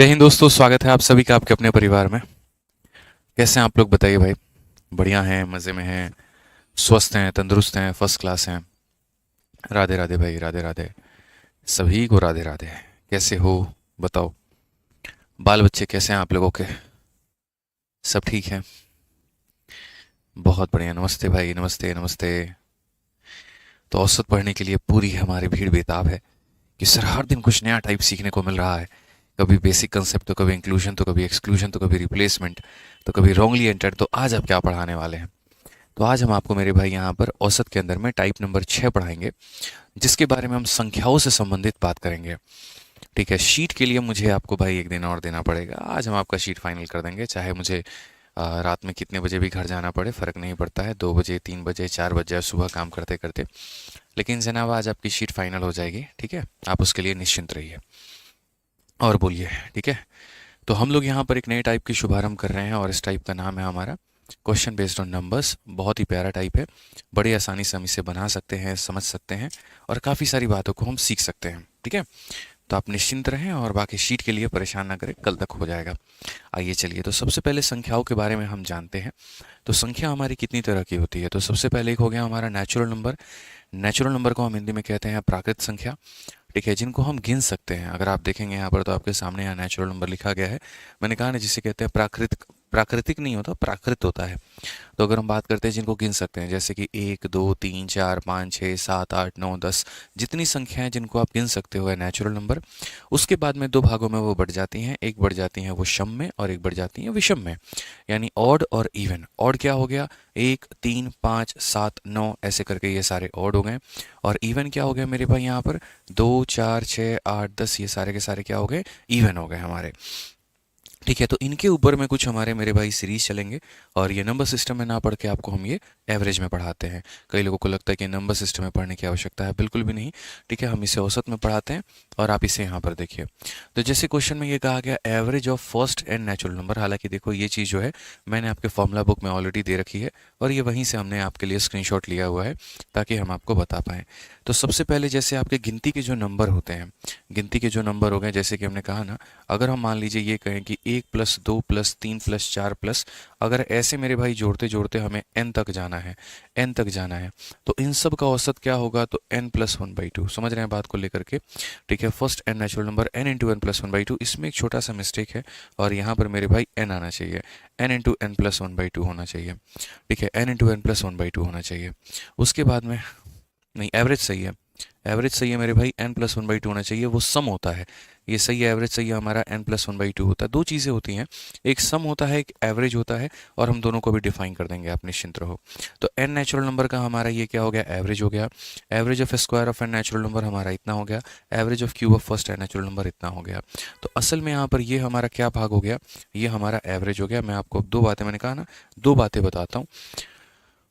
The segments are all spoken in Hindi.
जय हिंद दोस्तों, स्वागत है आप सभी का आपके अपने परिवार में। कैसे हैं आप लोग, बताइए भाई। बढ़िया हैं, मज़े में हैं, स्वस्थ हैं, तंदुरुस्त हैं, फर्स्ट क्लास हैं। राधे राधे भाई, राधे राधे। सभी को राधे राधे। कैसे हो, बताओ। बाल बच्चे कैसे हैं आप लोगों के? सब ठीक है? बहुत बढ़िया। नमस्ते भाई, नमस्ते नमस्ते। तो औसत पढ़ने के लिए पूरी हमारी भीड़ बेताब है कि सर हर दिन कुछ नया टाइप सीखने को मिल रहा है। कभी बेसिक कंसेप्ट, तो कभी इंक्लूजन, तो कभी एक्सक्लूजन, तो कभी रिप्लेसमेंट, तो कभी रॉन्गली एंटर्ड। तो आज आप क्या पढ़ाने वाले हैं? तो आज हम आपको मेरे भाई यहाँ पर औसत के अंदर में टाइप नंबर 6 पढ़ाएंगे, जिसके बारे में हम संख्याओं से संबंधित बात करेंगे। ठीक है, शीट के लिए मुझे आपको भाई एक दिन और देना पड़ेगा। आज हम आपका शीट फाइनल कर देंगे, चाहे मुझे रात में कितने बजे भी घर जाना पड़े, फ़र्क नहीं पड़ता है। 2 बजे, 3 बजे, 4 बजे, सुबह काम करते करते। लेकिन जनाब आज आपकी शीट फाइनल हो जाएगी, ठीक है। आप उसके लिए निश्चिंत रहिए और बोलिए, ठीक है। तो हम लोग यहाँ पर एक नए टाइप की शुभारंभ कर रहे हैं और इस टाइप का नाम है हमारा क्वेश्चन बेस्ड ऑन नंबर्स। बहुत ही प्यारा टाइप है, बड़ी आसानी से हम इसे बना सकते हैं, समझ सकते हैं और काफ़ी सारी बातों को हम सीख सकते हैं, ठीक है। तो आप निश्चिंत रहें और बाकी शीट के लिए परेशान ना करें, कल तक हो जाएगा। आइए चलिए, तो सबसे पहले संख्याओं के बारे में हम जानते हैं। तो संख्या हमारी कितनी तरह की होती है? तो सबसे पहले एक हो गया हमारा नेचुरल नंबर। नेचुरल नंबर को हम हिंदी में कहते हैं प्राकृत संख्या, ठीक है, जिनको हम गिन सकते हैं। अगर आप देखेंगे यहाँ पर तो आपके सामने यहाँ नेचुरल नंबर लिखा गया है। मैंने कहा ना, जिसे कहते हैं प्राकृतिक। प्राकृतिक नहीं होता, प्राकृत होता है। तो अगर हम बात करते हैं जिनको गिन सकते हैं, जैसे कि 1, 2, 3, 4, 5, 6, 7, 8, 9, 10, जितनी संख्याएं जिनको आप गिन सकते हो है नेचुरल नंबर। उसके बाद में दो भागों में वो बढ़ जाती हैं, एक बढ़ जाती हैं वो सम में और एक बढ़ जाती हैं विषम में, यानी ऑड और इवन। ऑड क्या हो गया? 1, 3, 5, 7, 9 ऐसे करके ये सारे ऑड हो गए। और इवन क्या हो गया मेरे भाई यहाँ पर? 2, 4, 6, 8, 10 ये सारे के सारे क्या हो गए? इवन हो गए हमारे। ठीक है, तो इनके ऊपर में कुछ हमारे मेरे भाई सीरीज चलेंगे और ये नंबर सिस्टम में ना पढ़ के आपको हम ये एवरेज में पढ़ाते हैं। कई लोगों को लगता है कि नंबर सिस्टम में पढ़ने की आवश्यकता है, बिल्कुल भी नहीं। ठीक है, हम इसे औसत में पढ़ाते हैं और आप इसे यहाँ पर देखिए। तो जैसे क्वेश्चन में ये कहा गया average of first and natural number. हालांकि देखो ये चीज़ जो है मैंने आपके फॉर्मूला बुक में ऑलरेडी दे रखी है और ये वहीं से हमने आपके लिए स्क्रीनशॉट लिया हुआ है ताकि हम आपको बता पाएँ। तो सबसे पहले जैसे आपके गिनती के जो नंबर होते हैं, गिनती के जो नंबर हो गए, जैसे कि हमने कहा ना, अगर हम मान लीजिए ये कहें कि 1 + 2 + 3 + 4 अगर ऐसे मेरे भाई जोड़ते जोड़ते हमें n तक जाना है, n तक जाना है, तो इन सब का औसत क्या होगा? तो n+1/2। समझ रहे हैं बात को लेकर के? ठीक है, first n natural number n × n+1/2। इसमें एक छोटा सा मिस्टेक है और यहाँ पर मेरे भाई n आना चाहिए, n × n+1/2 होना चाहिए। ठीक है, n × n+1/2 होना चाहिए। उसके बाद में नहीं, एवरेज सही है, एवरेज सही है मेरे भाई, n+1/2 होना चाहिए, वो सम होता है। ये सही है, एवरेज सही है हमारा, n+1/2 होता है। दो चीज़ें होती हैं, एक सम होता है, एक एवरेज होता है, और हम दोनों को भी डिफाइन कर देंगे, आप निश्चिंत रहो। तो n नेचुरल नंबर का हमारा ये क्या हो गया? एवरेज हो गया। Average of square of n natural number हमारा इतना हो गया। Average of cube of first n natural number इतना हो गया। तो असल में यहाँ पर ये हमारा क्या भाग हो गया? ये हमारा एवरेज हो गया। मैं आपको दो बातें, मैंने कहा ना, दो बातें बताता हूँ।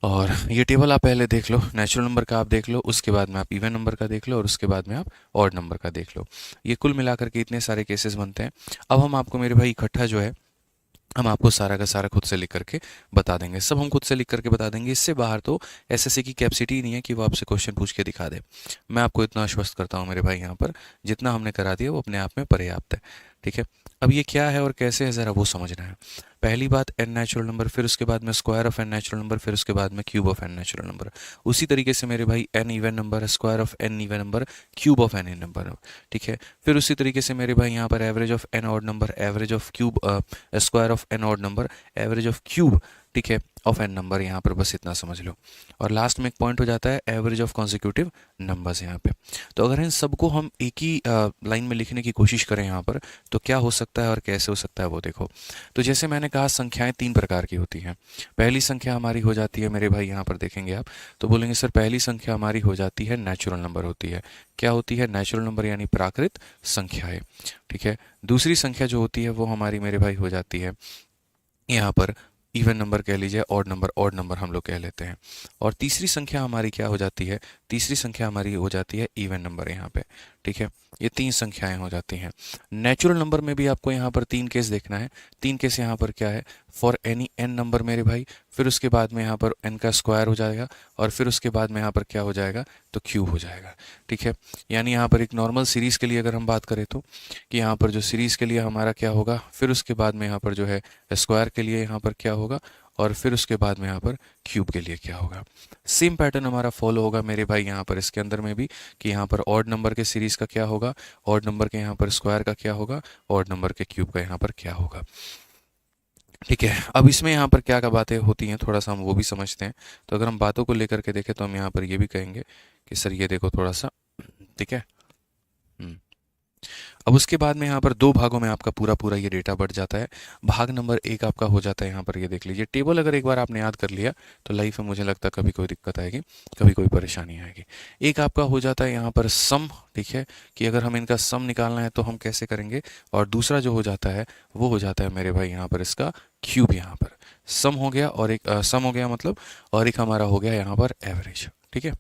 और ये टेबल आप पहले देख लो, नेचुरल नंबर का आप देख लो, उसके बाद में आप इवन नंबर का देख लो और उसके बाद में आप ऑड नंबर का देख लो। ये कुल मिलाकर के इतने सारे केसेस बनते हैं। अब हम आपको मेरे भाई इकट्ठा जो है, हम आपको सारा का सारा खुद से लिख करके बता देंगे। सब हम खुद से लिख करके बता देंगे। इससे बाहर तो एसएससी की कैपेसिटी ही नहीं है कि वो आपसे क्वेश्चन पूछ के दिखा दे। मैं आपको इतना आश्वस्त करता हूँ मेरे भाई, यहाँ पर जितना हमने करा दिया वो अपने आप में पर्याप्त है। ठीक है, अब ये क्या है और कैसे है, ज़रा वो समझना है। पहली बात n नेचुरल नंबर, फिर उसके बाद में square of n natural number, फिर उसके बाद में cube of n natural number. उसी तरीके से मेरे भाई n even number, square of n even number, cube of n number. ठीक है, फिर उसी तरीके से मेरे भाई यहाँ पर average of n odd number, average of cube, square of n odd number, average of cube, ठीक है, ऑफ n नंबर। यहाँ पर बस इतना समझ लो। और लास्ट में एक पॉइंट हो जाता है एवरेज ऑफ कॉन्जिक्यूटिव नंबर्स यहाँ पे। तो अगर इन सबको हम एक ही लाइन में लिखने की कोशिश करें यहाँ पर, तो क्या हो सकता है और कैसे हो सकता है वो देखो। तो जैसे मैंने कहा, संख्याएं तीन प्रकार की होती हैं। पहली संख्या हमारी हो जाती है मेरे भाई, यहाँ पर देखेंगे आप तो बोलेंगे सर पहली संख्या हमारी हो जाती है नेचुरल नंबर होती है। क्या होती है? नेचुरल नंबर, यानी प्राकृत संख्याएं। ठीक है, दूसरी संख्या जो होती है वो हमारी मेरे भाई हो जाती है यहाँ पर इवन नंबर कह लीजिए, ऑड नंबर, ऑड नंबर हम लोग कह लेते हैं। और तीसरी संख्या हमारी क्या हो जाती है? तीसरी संख्या हमारी हो जाती है इवन नंबर यहाँ पे, ठीक है। ये 3 संख्याएं हो जाती हैं। नेचुरल नंबर में भी आपको यहाँ पर 3 केस देखना है। 3 केस यहाँ पर क्या है, फॉर एनी n नंबर मेरे भाई, फिर उसके बाद में यहाँ पर n का स्क्वायर हो जाएगा, और फिर उसके बाद में यहाँ पर क्या हो जाएगा, तो क्यूब हो जाएगा, ठीक है। यानी यहाँ पर एक नॉर्मल सीरीज़ के लिए अगर हम बात करें तो कि यहाँ पर जो सीरीज़ के लिए हमारा क्या होगा, फिर उसके बाद में यहाँ पर जो है स्क्वायर के लिए यहाँ पर क्या होगा, और फिर उसके बाद में यहाँ पर क्यूब के लिए क्या होगा। सेम पैटर्न हमारा फॉलो होगा मेरे भाई यहाँ पर इसके अंदर में भी, कि यहाँ पर ऑड नंबर के सीरीज़ का क्या होगा, ऑड नंबर के यहाँ पर स्क्वायर का क्या होगा, ऑड नंबर के क्यूब का यहाँ पर क्या होगा, ठीक है। अब इसमें यहाँ पर क्या क्या बातें होती हैं थोड़ा सा हम वो भी समझते हैं। तो अगर हम बातों को लेकर के देखें तो हम यहाँ पर ये भी कहेंगे कि सर ये देखो थोड़ा सा, ठीक है। अब उसके बाद में यहाँ पर 2 भागों में आपका पूरा पूरा ये डेटा बढ़ जाता है। भाग नंबर 1 आपका हो जाता है यहाँ पर, ये देख लीजिए टेबल अगर एक बार आपने याद कर लिया तो लाइफ में मुझे लगता है कभी कोई दिक्कत आएगी, कभी कोई परेशानी आएगी। एक आपका हो जाता है यहाँ पर सम, ठीक है, कि अगर हम इनका सम निकालना है तो हम कैसे करेंगे। और दूसरा जो हो जाता है वो हो जाता है मेरे भाई यहाँ पर इसका क्यूब। यहाँ पर सम हो गया और एक सम हो गया मतलब, और एक हमारा हो गया यहाँ पर एवरेज, ठीक है।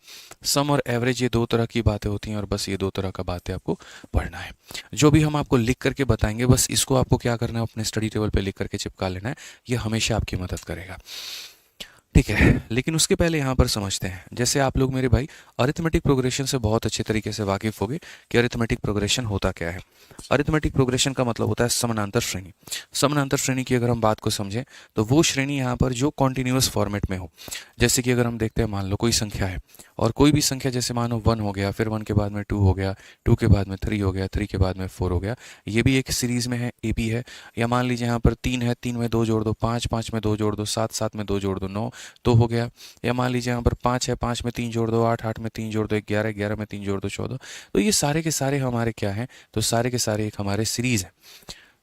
सम और एवरेज ये 2 तरह की बातें होती हैं, और बस ये 2 तरह का बातें आपको पढ़ना है। जो भी हम आपको लिख करके बताएंगे बस इसको आपको क्या करना है, अपने स्टडी टेबल पे लिख करके चिपका लेना है। ये हमेशा आपकी मदद करेगा, ठीक है। लेकिन उसके पहले यहाँ पर समझते हैं, जैसे आप लोग मेरे भाई अरिथमेटिक प्रोग्रेशन से बहुत अच्छे तरीके से वाकिफ होगे कि अरिथमेटिक प्रोग्रेशन होता क्या है। अरिथमेटिक प्रोग्रेशन का मतलब होता है समानांतर श्रेणी। समानांतर श्रेणी की अगर हम बात को समझें तो वो श्रेणी यहाँ पर जो कॉन्टिन्यूअस फॉर्मेट में हो। जैसे कि अगर हम देखते हैं, मान लो कोई संख्या है, और कोई भी संख्या जैसे मानो 1 हो गया, फिर 1 के बाद में 2 हो गया, 2 के बाद में 3 हो गया, 3 के बाद में 4 हो गया, ये भी एक सीरीज में है, ए बी है। या मान लीजिए यहाँ पर 3 है, 3 में 2 जोड़ दो, 5, 5 में 2 जोड़ दो, 7, 7 में 2 जोड़ दो, 9 तो हो गया। या मान लीजिए यहाँ पर 5 है, 5 में 3 जोड़ दो, 8, 8 में 3 जोड़ दो, 11, 11 में 3 जोड़ दो, 14। तो ये सारे के सारे हमारे क्या हैं, तो सारे के सारे एक हमारे सीरीज है।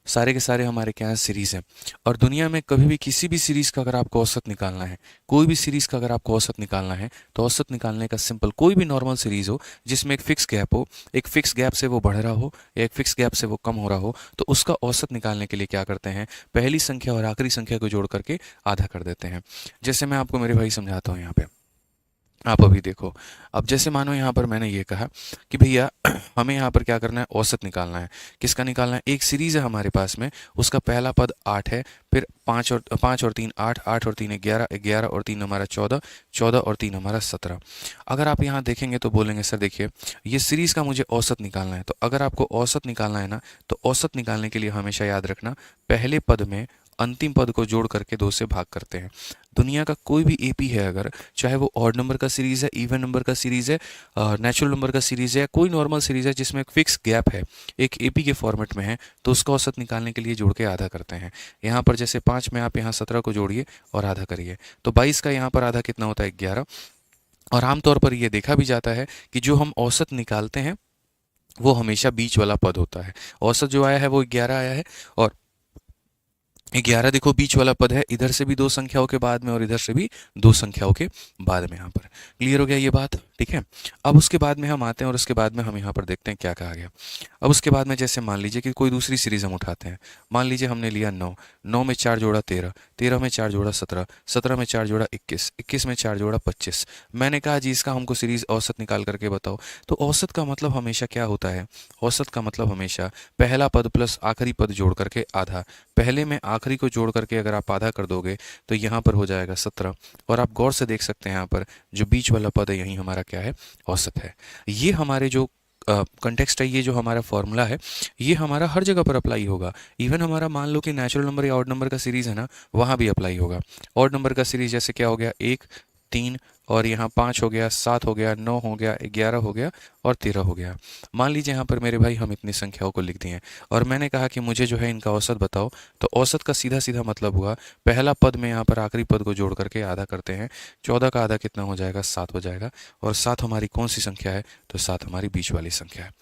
सारे के सारे हमारे क्या है, सीरीज है। और दुनिया में कभी भी किसी भी सीरीज का अगर आपको औसत निकालना है, कोई भी सीरीज का अगर आपको औसत निकालना है, तो औसत निकालने का सिंपल, कोई भी नॉर्मल सीरीज हो जिसमें एक फिक्स गैप हो, एक फिक्स गैप से वो बढ़ रहा हो या एक फिक्स गैप से वो कम हो रहा हो, तो उसका औसत निकालने के लिए क्या करते हैं, पहली संख्या और आखिरी संख्या को जोड़ करके आधा कर देते हैं। जैसे मैं आपको मेरे भाई समझाता हूँ यहाँ पे, आप अभी देखो। अब जैसे मानो यहाँ पर मैंने ये कहा कि भैया हमें यहाँ पर क्या करना है, औसत निकालना है। किसका निकालना है, एक सीरीज है हमारे पास में, उसका पहला पद 8 है, फिर 5 और 3 8, 8 और 3 11, 11 और 3 हमारा 14, 14 और 3 हमारा 17। अगर आप यहाँ देखेंगे तो बोलेंगे सर देखिए ये सीरीज का मुझे औसत निकालना है। तो अगर आपको औसत निकालना है ना, तो औसत निकालने के लिए हमेशा याद रखना, पहले पद में अंतिम पद को जोड़ करके 2 से भाग करते हैं। दुनिया का कोई भी एपी है अगर, चाहे वो ऑड नंबर का सीरीज है, इवन नंबर का सीरीज है, नेचुरल नंबर का सीरीज है, कोई नॉर्मल सीरीज है जिसमें एक फिक्स गैप है, एक एपी के फॉर्मेट में है, तो उसका औसत निकालने के लिए जोड़ के आधा करते हैं। यहाँ पर जैसे 5 में आप यहाँ 17 को जोड़िए और आधा करिए, तो 22 का यहाँ पर आधा कितना होता है, 11। और आमतौर पर यह देखा भी जाता है कि जो हम औसत निकालते हैं वो हमेशा बीच वाला पद होता है। औसत जो आया है वो 11 आया है, और 11 देखो बीच वाला पद है, इधर से भी 2 संख्याओं के बाद में और इधर से भी 2 संख्याओं के बाद में। यहाँ पर क्लियर हो गया ये बात, ठीक है। अब उसके बाद में हम आते हैं और उसके बाद में हम यहाँ पर देखते हैं क्या कहा गया। अब उसके बाद में जैसे मान लीजिए कि कोई दूसरी सीरीज हम उठाते हैं। मान लीजिए हमने लिया 9, 9 में 4 जोड़ा 13, 13 में 4 जोड़ा 17, 17 में 4 जोड़ा 21, 21 में 4 जोड़ा 25। मैंने कहा जी इसका हमको सीरीज औसत निकाल करके बताओ। तो औसत का मतलब हमेशा क्या होता है, औसत का मतलब हमेशा पहला पद प्लस आखिरी पद जोड़ करके आधा। पहले में आखिरी को जोड़ करके अगर आप आधा कर दोगे तो यहाँ पर हो जाएगा 17। और आप गौर से देख सकते हैं यहाँ पर जो बीच वाला पद है यही हमारा क्या है, औसत है। ये हमारे जो कंटेक्स्ट है, ये जो हमारा फॉर्मूला है, ये हमारा हर जगह पर अप्लाई होगा। इवन हमारा मान लो कि नेचुरल नंबर या ऑड नंबर का सीरीज है ना, वहाँ भी अप्लाई होगा। ऑड नंबर का सीरीज जैसे क्या हो गया, 1, 3 और यहाँ 5 हो गया, 7 हो गया, 9 हो गया, 11 हो गया और 13 हो गया। मान लीजिए यहाँ पर मेरे भाई हम इतनी संख्याओं को लिख दिए और मैंने कहा कि मुझे जो है इनका औसत बताओ। तो औसत का सीधा सीधा मतलब हुआ पहला पद में यहाँ पर आखिरी पद को जोड़ करके आधा करते हैं। 14 का आधा कितना हो जाएगा, 7 हो जाएगा। और 7 हमारी कौन सी संख्या है, तो 7 हमारी बीच वाली संख्या है।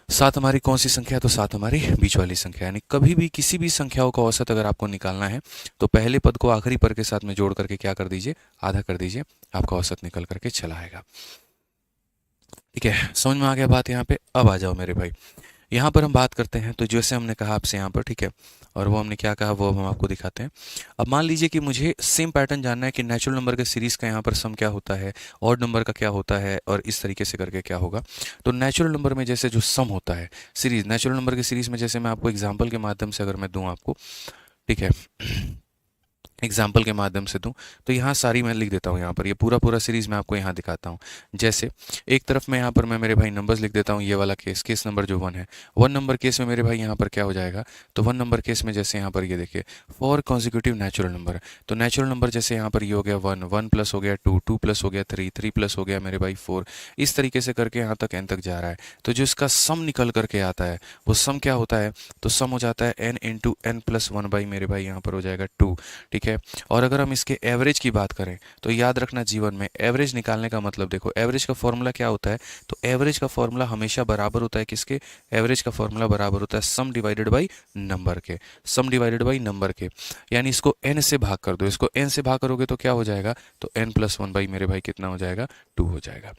7 हमारी कौन सी संख्या है, तो 7 हमारी बीच वाली संख्या। यानी कभी भी किसी भी संख्याओं का औसत अगर आपको निकालना है तो पहले पद को आखिरी पद के साथ में जोड़ करके क्या कर दीजिए, आधा कर दीजिए, आपका औसत निकल करके चला आएगा। ठीक है, समझ में आ गया बात यहाँ पे। अब आ जाओ मेरे भाई, यहाँ पर हम बात करते हैं, तो जैसे हमने कहा आपसे यहाँ पर, ठीक है, और वो हमने क्या कहा वो हम आपको दिखाते हैं। अब मान लीजिए कि मुझे सेम पैटर्न जानना है कि नेचुरल नंबर के सीरीज़ का यहाँ पर सम क्या होता है, ऑड नंबर का क्या होता है, और इस तरीके से करके क्या होगा। तो नेचुरल नंबर में जैसे जो सम होता है सीरीज़, नेचुरल नंबर की सीरीज़ में जैसे मैं आपको एग्जाम्पल के माध्यम से अगर मैं दूँ आपको, ठीक है, एग्जाम्पल के माध्यम से दूं, तो यहाँ सारी मैं लिख देता हूँ, यहाँ पर ये पूरा पूरा सीरीज़ मैं आपको यहाँ दिखाता हूँ। जैसे एक तरफ में यहाँ पर मैं मेरे भाई नंबर्स लिख देता हूँ, ये वाला केस नंबर जो 1 है, 1 नंबर केस में मेरे भाई यहाँ पर क्या हो जाएगा, तो 1 नंबर केस में जैसे यहाँ पर ये देखिए फॉर कॉन्जिक्यूटिव नेचुरल नंबर, तो नेचुरल नंबर जैसे यहाँ पर ये हो गया 1, 1 प्लस हो गया 2, 2 प्लस हो गया 3, 3 प्लस हो गया मेरे भाई 4, इस तरीके से करके यहाँ तक n तक जा रहा है। तो जो इसका सम निकल करके आता है वो सम क्या होता है, तो सम हो जाता है n into n plus 1 by मेरे भाई यहाँ पर हो जाएगा 2, ठीक है। और अगर हम इसके एवरेज की बात करें तो याद रखना जीवन में एवरेज निकालने का मतलब, देखो एवरेज का फॉर्मूला क्या होता है, तो एवरेज का फॉर्मूला हमेशा बराबर होता है किसके, एवरेज का फॉर्मूला बराबर होता है सम डिवाइडेड बाई नंबर के, सम डिवाइडेड बाई नंबर के। यानी इसको n से भाग कर दो, इसको n से भाग करोगे तो क्या हो जाएगा, तो n प्लस 1 बाई मेरे भाई कितना हो जाएगा, 2 हो जाएगा।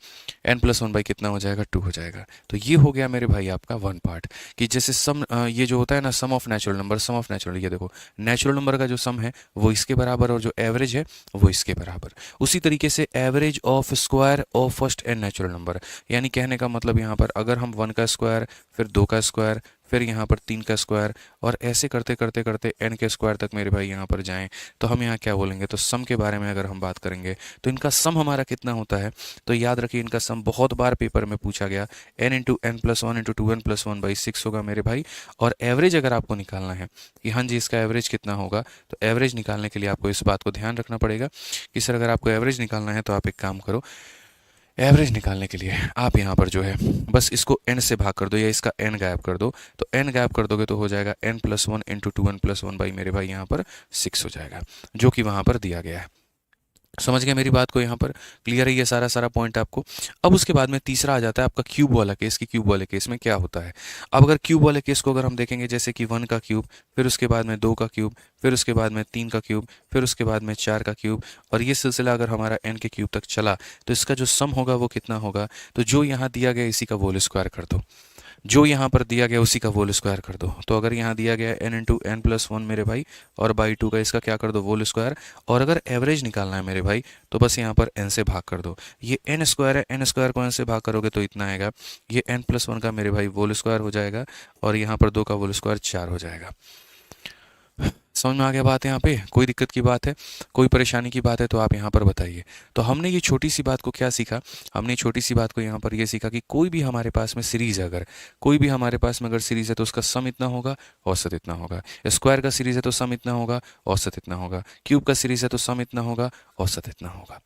n प्लस 1 बाई कितना हो जाएगा, 2 हो जाएगा। तो ये हो गया मेरे भाई आपका वन पार्ट, कि जैसे सम ये जो होता है ना sum of natural number, sum of natural, ये देखो नेचुरल नंबर का जो सम है वो इसके बराबर और जो एवरेज है वो इसके बराबर। उसी तरीके से average of square of first and natural number, यानी कहने का मतलब यहाँ पर अगर हम 1 का स्क्वायर, फिर 2 का स्क्वायर, फिर यहाँ पर 3 का स्क्वायर, और ऐसे करते करते करते n के स्क्वायर तक मेरे भाई यहाँ पर जाएं, तो हम यहाँ क्या बोलेंगे, तो सम के बारे में अगर हम बात करेंगे तो इनका सम हमारा कितना होता है, तो याद रखिए इनका सम बहुत बार पेपर में पूछा गया, n into n plus 1 into 2n plus 1 by 6 होगा मेरे भाई। और एवरेज अगर आपको निकालना है कि हाँ जी इसका एवरेज कितना होगा, तो एवरेज निकालने के लिए आपको इस बात को ध्यान रखना पड़ेगा कि सर अगर आपको एवरेज निकालना है तो आप एक काम करो, एवरेज निकालने के लिए आप यहाँ पर जो है बस इसको n से भाग कर दो या इसका n गायब कर दो, तो n गायब कर दोगे तो हो जाएगा n plus 1 into 2n plus 1 by मेरे भाई यहाँ पर 6 हो जाएगा, जो कि वहाँ पर दिया गया है। समझ गए मेरी बात को, यहाँ पर क्लियर है ये सारा सारा पॉइंट आपको। अब उसके बाद में तीसरा आ जाता है आपका क्यूब वाला केस, कि क्यूब वाले केस में क्या होता है। अब अगर क्यूब वाले केस को अगर हम देखेंगे जैसे कि 1 का क्यूब, फिर उसके बाद में 2 का क्यूब, फिर उसके बाद में 3 का क्यूब, फिर उसके बाद में 4 का क्यूब, और ये सिलसिला अगर हमारा n के क्यूब तक चला तो इसका जो सम होगा वो कितना होगा, तो जो यहाँ दिया गया इसी का होल स्क्वायर कर दो, जो यहाँ पर दिया गया उसी का होल स्क्वायर कर दो। तो अगर यहाँ दिया गया n इंटू एन प्लस 1 मेरे भाई और बाई 2 का इसका क्या कर दो, होल स्क्वायर। और अगर एवरेज निकालना है मेरे भाई तो बस यहाँ पर n से भाग कर दो, ये n स्क्वायर है, n स्क्वायर को n से भाग करोगे तो इतना आएगा, ये n प्लस 1 का मेरे भाई होल स्क्वायर हो जाएगा, और यहाँ पर 2 का होल स्क्वायर 4 हो जाएगा। समझ में आ गया बात, यहाँ पे कोई दिक्कत की बात है, कोई परेशानी की बात है तो आप यहाँ पर बताइए। तो हमने ये छोटी सी बात को क्या सीखा, हमने छोटी सी बात को यहाँ पर ये सीखा कि कोई भी हमारे पास में सीरीज़ है, अगर कोई भी हमारे पास में अगर सीरीज़ है तो उसका सम इतना होगा, औसत इतना होगा। स्क्वायर का सीरीज़ है तो सम इतना होगा, औसत इतना होगा। क्यूब का सीरीज़ है तो सम इतना होगा, औसत इतना होगा।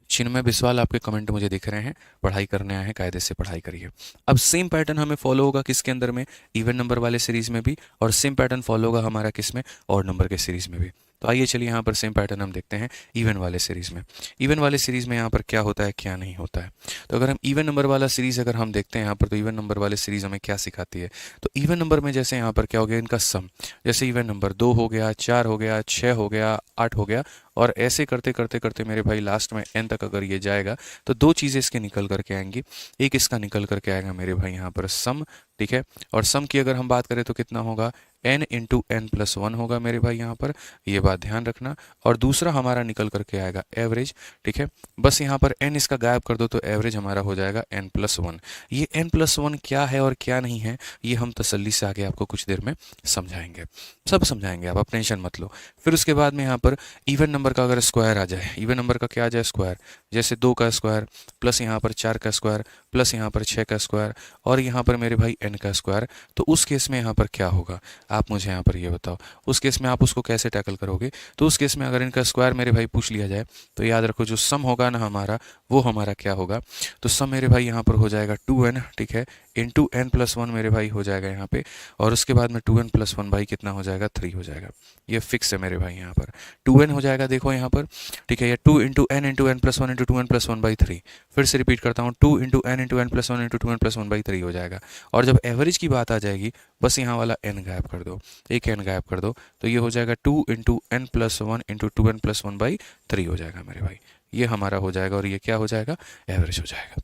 चिन्मय बिस्वाल आपके कमेंट मुझे दिख रहे हैं, पढ़ाई करने आए हैं, कायदे से पढ़ाई करिए। अब सेम पैटर्न हमें फॉलो होगा किसके अंदर में, इवन नंबर वाले सीरीज में भी, और सेम पैटर्न फॉलो होगा हमारा किसमें, ऑड नंबर के सीरीज में भी। तो आइए चलिए यहाँ पर सेम पैटर्न हम देखते हैं इवन वाले सीरीज में। इवन वाले सीरीज में यहाँ पर क्या होता है क्या नहीं होता है। तो अगर हम इवन नंबर वाला सीरीज अगर हम देखते हैं यहाँ पर, तो इवन नंबर वाले सीरीज हमें क्या सिखाती है, तो इवन नंबर में जैसे यहाँ पर क्या हो गया, इनका सम, जैसे इवन नंबर 2 हो गया, 4 हो गया, 6 हो गया, 8 हो गया, और ऐसे करते करते करते मेरे भाई लास्ट में n तक अगर ये जाएगा तो दो चीज़ें इसके निकल करके आएंगी। एक इसका निकल करके आएगा मेरे भाई यहाँ पर सम, ठीक है, और सम की अगर हम बात करें तो कितना होगा, n इंटू एन प्लस 1 होगा मेरे भाई यहाँ पर, ये बात ध्यान रखना। और दूसरा हमारा निकल करके आएगा एवरेज, ठीक है, बस यहाँ पर n इसका गायब कर दो तो एवरेज हमारा हो जाएगा n प्लस 1। ये n प्लस 1 क्या है और क्या नहीं है ये हम तसल्ली से आगे आपको कुछ देर में समझाएंगे, सब समझाएंगे, आप टेंशन मत लो। फिर उसके बाद में यहाँ पर इवन नंबर का अगर स्क्वायर आ जाए, इवन नंबर का क्या आ जाए स्क्वायर, जैसे 2 का स्क्वायर प्लस यहाँ पर 4 का स्क्वायर प्लस यहाँ पर 6 का स्क्वायर और यहाँ पर मेरे भाई n का स्क्वायर, तो उस केस में यहाँ पर क्या होगा, आप मुझे यहाँ पर ये बताओ, उस केस में आप उसको कैसे टैकल करोगे। तो उस केस में अगर इनका स्क्वायर मेरे भाई पूछ लिया जाए तो याद रखो जो सम होगा ना हमारा, वो हमारा क्या होगा, तो सम मेरे भाई यहाँ पर हो जाएगा 2n, ठीक है, इंटू n प्लस 1 मेरे भाई हो जाएगा यहाँ पे, और उसके बाद में 2n प्लस 1 भाई कितना हो जाएगा, 3 हो जाएगा। ये फिक्स है मेरे भाई यहाँ पर 2n हो जाएगा, देखो यहाँ पर, ठीक है, ये 2 into n plus 1 into 2n plus 1 by 3, फिर से रिपीट करता हूँ, 2 into n plus 1 into 2n plus 1 by 3 हो जाएगा। और जब एवरेज की बात आ जाएगी बस यहाँ वाला n गायब कर दो, एक n गायब कर दो, तो ये हो जाएगा 2 into n plus 1 into 2n plus 1 by 3 हो जाएगा मेरे भाई, ये हमारा हो जाएगा, और ये क्या हो जाएगा, एवरेज हो जाएगा।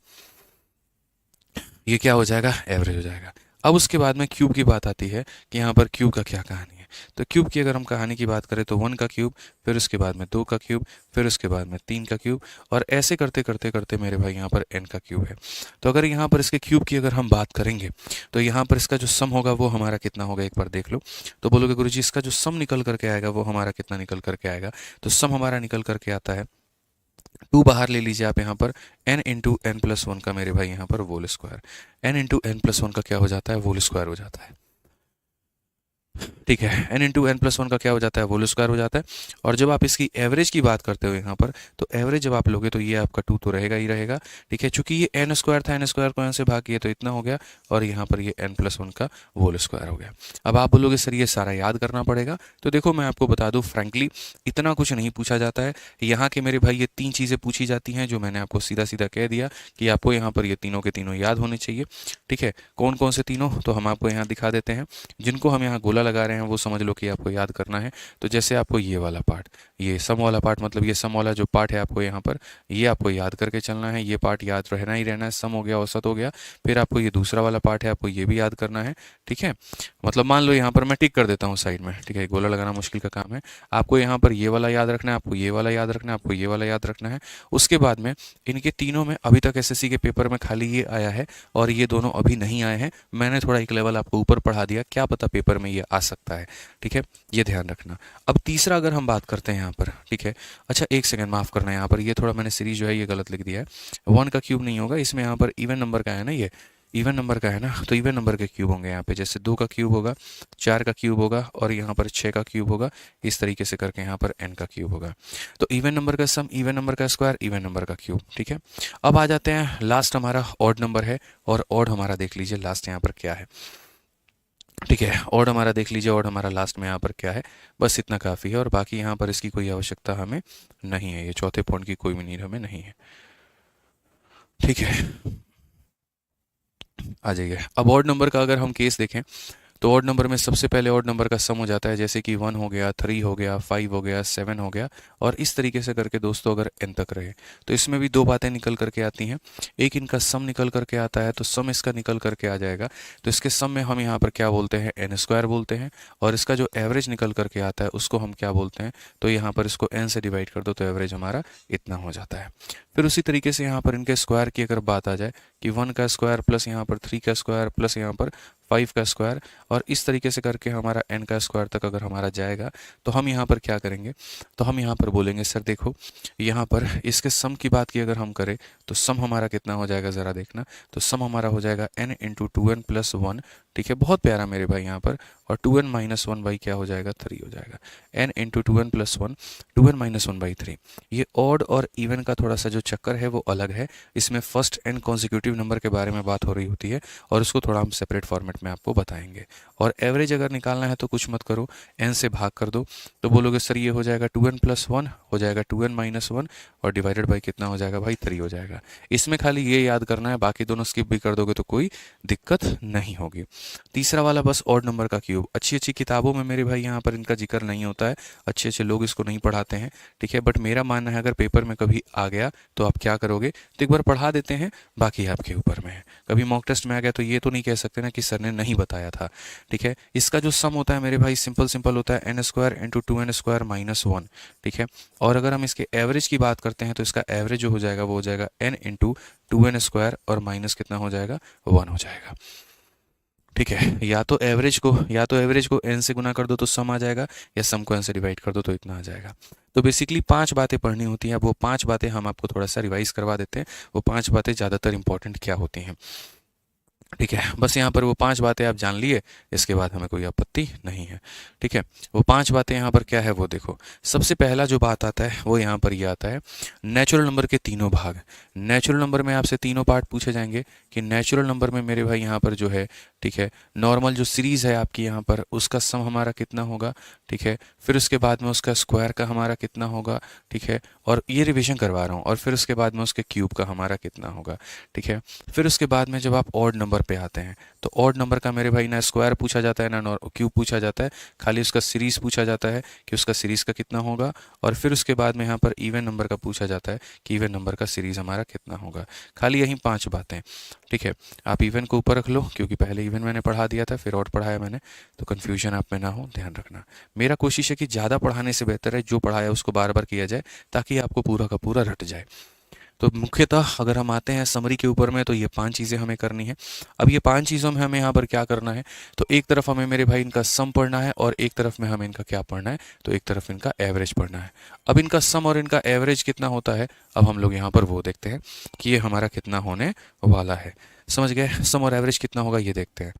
ये क्या हो जाएगा, एवरेज हो जाएगा। अब उसके बाद में क्यूब की बात आती है कि यहाँ पर क्यूब का क्या कहानी है। तो क्यूब की अगर हम कहानी की बात करें तो 1 का क्यूब, फिर उसके बाद में 2 का क्यूब, फिर उसके बाद में 3 का क्यूब, और ऐसे करते करते करते मेरे भाई यहाँ पर n का क्यूब है। तो अगर यहाँ पर इसके क्यूब की अगर हम बात करेंगे तो यहाँ पर इसका जो सम होगा वो हमारा कितना होगा, एक बार देख लो। तो बोलोगे गुरुजी इसका जो सम निकल करके आएगा वो हमारा कितना निकल करके आएगा, तो सम हमारा निकल करके आता है 2 बाहर ले लीजिए आप यहाँ पर, n into n plus one का मेरे भाई यहाँ पर whole square. n into n plus one का क्या हो जाता है, होल स्क्वायर हो जाता है। ठीक है, n into n plus one का क्या हो जाता है, होल स्क्वायर हो जाता है। और जब आप इसकी एवरेज की बात करते हो यहाँ पर, तो एवरेज जब आप लोगे तो ये आपका 2 तो रहेगा ही रहेगा। ठीक है, चूंकि ये n स्क्वायर था, n स्क्वायर को n से भाग किए तो इतना हो गया, और यहाँ पर ये n प्लस वन का होल स्क्वायर हो गया। अब आप बोलोगे सर ये सारा याद करना पड़ेगा, तो देखो मैं आपको बता दूं फ्रैंकली इतना कुछ नहीं पूछा जाता है यहाँ के मेरे भाई। ये 3 चीज़ें पूछी जाती हैं जो मैंने आपको सीधा सीधा कह दिया कि आपको यहाँ पर ये तीनों के तीनों याद होने चाहिए। ठीक है, कौन कौन से तीनों, तो हम आपको यहाँ दिखा देते हैं। जिनको हम यहाँ गोला लगा रहे हैं वो समझ लो कि आपको याद करना है। तो जैसे आपको ये वाला पार्ट, ये सम वाला पार्ट, मतलब ये सम वाला जो पार्ट है आपको यहाँ पर, ये आपको याद करके चलना है। ये पार्ट याद रहना ही रहना है, सम हो गया, औसत हो गया। फिर आपको ये दूसरा वाला पार्ट है, आपको ये भी याद करना है। ठीक है, मतलब मान लो यहाँ पर मैं टिक कर देता हूँ साइड में। ठीक है, गोला लगाना मुश्किल का काम है। आपको यहाँ पर ये वाला याद रखना है, आपको ये वाला याद रखना है, आपको ये वाला याद रखना है। उसके बाद में इनके तीनों में अभी तक एसएससी के पेपर में खाली ये आया है और ये दोनों अभी नहीं आए हैं। मैंने थोड़ा एक लेवल आपको ऊपर पढ़ा दिया, क्या पता पेपर में ये आ सकता है। ठीक है, ये ध्यान रखना। अब तीसरा अगर हम बात करते हैं यहाँ पर, ठीक है, अच्छा एक सेकंड माफ करना, यहाँ पर ये थोड़ा मैंने सीरीज जो है ये गलत लिख दिया है। 1 का क्यूब नहीं होगा इसमें, यहाँ पर इवन नंबर का है ना, ये इवन नंबर का है ना, तो इवन नंबर के क्यूब होंगे यहाँ पे। जैसे 2 का क्यूब होगा, 4 का क्यूब होगा, और यहाँ पर 6 का क्यूब होगा। इस तरीके से करके यहाँ पर n का क्यूब होगा। तो इवन नंबर का सम, इवन नंबर का स्क्वायर, इवन नंबर का क्यूब। ठीक है, अब आ जाते हैं लास्ट हमारा ऑड नंबर है, और ऑड हमारा देख लीजिए लास्ट यहाँ पर क्या है। ठीक है, ऑड हमारा देख लीजिए, ऑड हमारा लास्ट में यहाँ पर क्या है, बस इतना काफ़ी है। और बाकी यहाँ पर इसकी कोई आवश्यकता हमें नहीं है, ये चौथे पॉइंट की कोई भी नीड हमें नहीं है। ठीक है, आ जाइए। अब ऑड नंबर का अगर हम केस देखें तो ऑड नंबर में सबसे पहले ऑड नंबर का सम हो जाता है, जैसे कि 1 हो गया, 3 हो गया, 5 हो गया, 7 हो गया, और इस तरीके से करके दोस्तों अगर n तक रहे तो इसमें भी 2 बातें निकल करके आती हैं। एक इनका सम निकल करके आता है, तो सम इसका निकल करके आ जाएगा। तो इसके सम में हम यहाँ पर क्या बोलते हैं, n स्क्वायर बोलते हैं। और इसका जो एवरेज निकल करके आता है उसको हम क्या बोलते हैं, तो यहाँ पर इसको n से डिवाइड कर दो तो एवरेज हमारा इतना हो जाता है। फिर उसी तरीके से यहाँ पर इनके स्क्वायर की अगर बात आ जाए कि 1 का स्क्वायर प्लस यहाँ पर 3 का स्क्वायर प्लस यहाँ पर 5 का स्क्वायर, और इस तरीके से करके हमारा n का स्क्वायर तक अगर हमारा जाएगा तो हम यहाँ पर क्या करेंगे, तो हम यहाँ पर बोलेंगे सर देखो यहाँ पर इसके सम की बात की अगर हम करें तो सम हमारा कितना हो जाएगा, ज़रा देखना। तो सम हमारा हो जाएगा n इंटू 2n प्लस 1। ठीक है, बहुत प्यारा मेरे भाई यहाँ पर। और 2n माइनस 1 बाई क्या हो जाएगा, 3 हो जाएगा। n into 2n plus 1, 2n minus 1 by 3। ये ऑड और इवन का थोड़ा सा जो चक्कर है वो अलग है। इसमें फर्स्ट n कॉन्जिक्यूटिव नंबर के बारे में बात हो रही होती है, और उसको थोड़ा हम सेपरेट फॉर्मेट में आपको बताएंगे। और एवरेज अगर निकालना है तो कुछ मत करो, n से भाग कर दो, तो बोलोगे सर ये हो जाएगा 2n प्लस 1 हो जाएगा 2n माइनस 1, और डिवाइडेड बाई कितना हो जाएगा भाई, 3 हो जाएगा। इसमें खाली ये याद करना है, बाकी दोनों स्किप भी कर दोगे तो कोई दिक्कत नहीं होगी। तीसरा वाला बस ऑड नंबर का क्यूब, अच्छी अच्छी किताबों में मेरे भाई यहाँ पर इनका जिक्र नहीं होता है, अच्छे अच्छे लोग इसको नहीं पढ़ाते हैं। ठीक है, बट मेरा मानना है अगर पेपर में कभी आ गया तो आप क्या करोगे, तो एक बार पढ़ा देते हैं, बाकी आपके ऊपर में है। कभी मॉक टेस्ट में आ गया तो ये तो नहीं कह सकते ना कि सर ने नहीं बताया था। ठीक है, इसका जो सम होता है मेरे भाई सिंपल सिंपल होता है n square into 2n square minus 1। ठीक है, और अगर हम इसके एवरेज की बात करते हैं तो इसका एवरेज जो हो जाएगा वो हो जाएगा n इंटू 2n स्क्वायर और माइनस कितना हो जाएगा, 1 हो जाएगा। ठीक है, या तो एवरेज को n से गुना कर दो तो सम आ जाएगा, या सम को n से डिवाइड कर दो तो इतना आ जाएगा। तो बेसिकली 5 बातें पढ़नी होती हैं। अब वो 5 बातें हम आपको थोड़ा सा रिवाइज करवा देते हैं। वो 5 बातें ज़्यादातर इंपॉर्टेंट क्या होती हैं। ठीक है, बस यहाँ पर वो 5 बातें आप जान लिए, इसके बाद हमें कोई आपत्ति नहीं है। ठीक है, वो 5 बातें यहाँ पर क्या है वो देखो। सबसे पहला जो बात आता है वो यहाँ पर ये आता है, नेचुरल नंबर के तीनों भाग। नेचुरल नंबर में आपसे तीनों पार्ट पूछे जाएंगे कि नेचुरल नंबर में मेरे भाई यहाँ पर जो है, ठीक है, नॉर्मल जो सीरीज़ है आपकी यहाँ पर उसका सम हमारा कितना होगा। ठीक है, फिर उसके बाद में उसका स्क्वायर का हमारा कितना होगा। ठीक है, और ये रिविजन करवा रहा हूँ। और फिर उसके बाद में उसके क्यूब का हमारा कितना होगा। ठीक है, फिर उसके बाद में जब आप ऑड नंबर नंबर पे आते हैं तो ऑड नंबर का मेरे भाई ना स्क्वायर पूछा जाता है ना क्यूब पूछा जाता है, खाली उसका सीरीज पूछा जाता है कि उसका सीरीज का कितना होगा, और फिर उसके बाद में यहाँ पर इवन नंबर का पूछा जाता है कि इवन नंबर का सीरीज हमारा कितना होगा। खाली यही 5 बातें, ठीक है। आप इवन को ऊपर रख लो क्योंकि पहले इवन मैंने पढ़ा दिया था, फिर ऑड पढ़ाया मैंने, तो कन्फ्यूजन आप में ना हो, ध्यान रखना। मेरा कोशिश है कि ज़्यादा पढ़ाने से बेहतर है जो पढ़ाया उसको बार बार किया जाए ताकि आपको पूरा का पूरा रट जाए। तो मुख्यतः अगर हम आते हैं समरी के ऊपर में तो ये 5 चीज़ें हमें करनी है। अब ये 5 चीज़ों में हमें यहाँ पर क्या करना है, तो एक तरफ हमें मेरे भाई इनका सम पढ़ना है और एक तरफ में हमें इनका क्या पढ़ना है, तो एक तरफ इनका एवरेज पढ़ना है। अब इनका सम और इनका एवरेज कितना होता है, अब हम लोग यहाँ पर वो देखते हैं कि ये हमारा कितना होने वाला है। समझ गए, सम और एवरेज कितना होगा ये देखते हैं।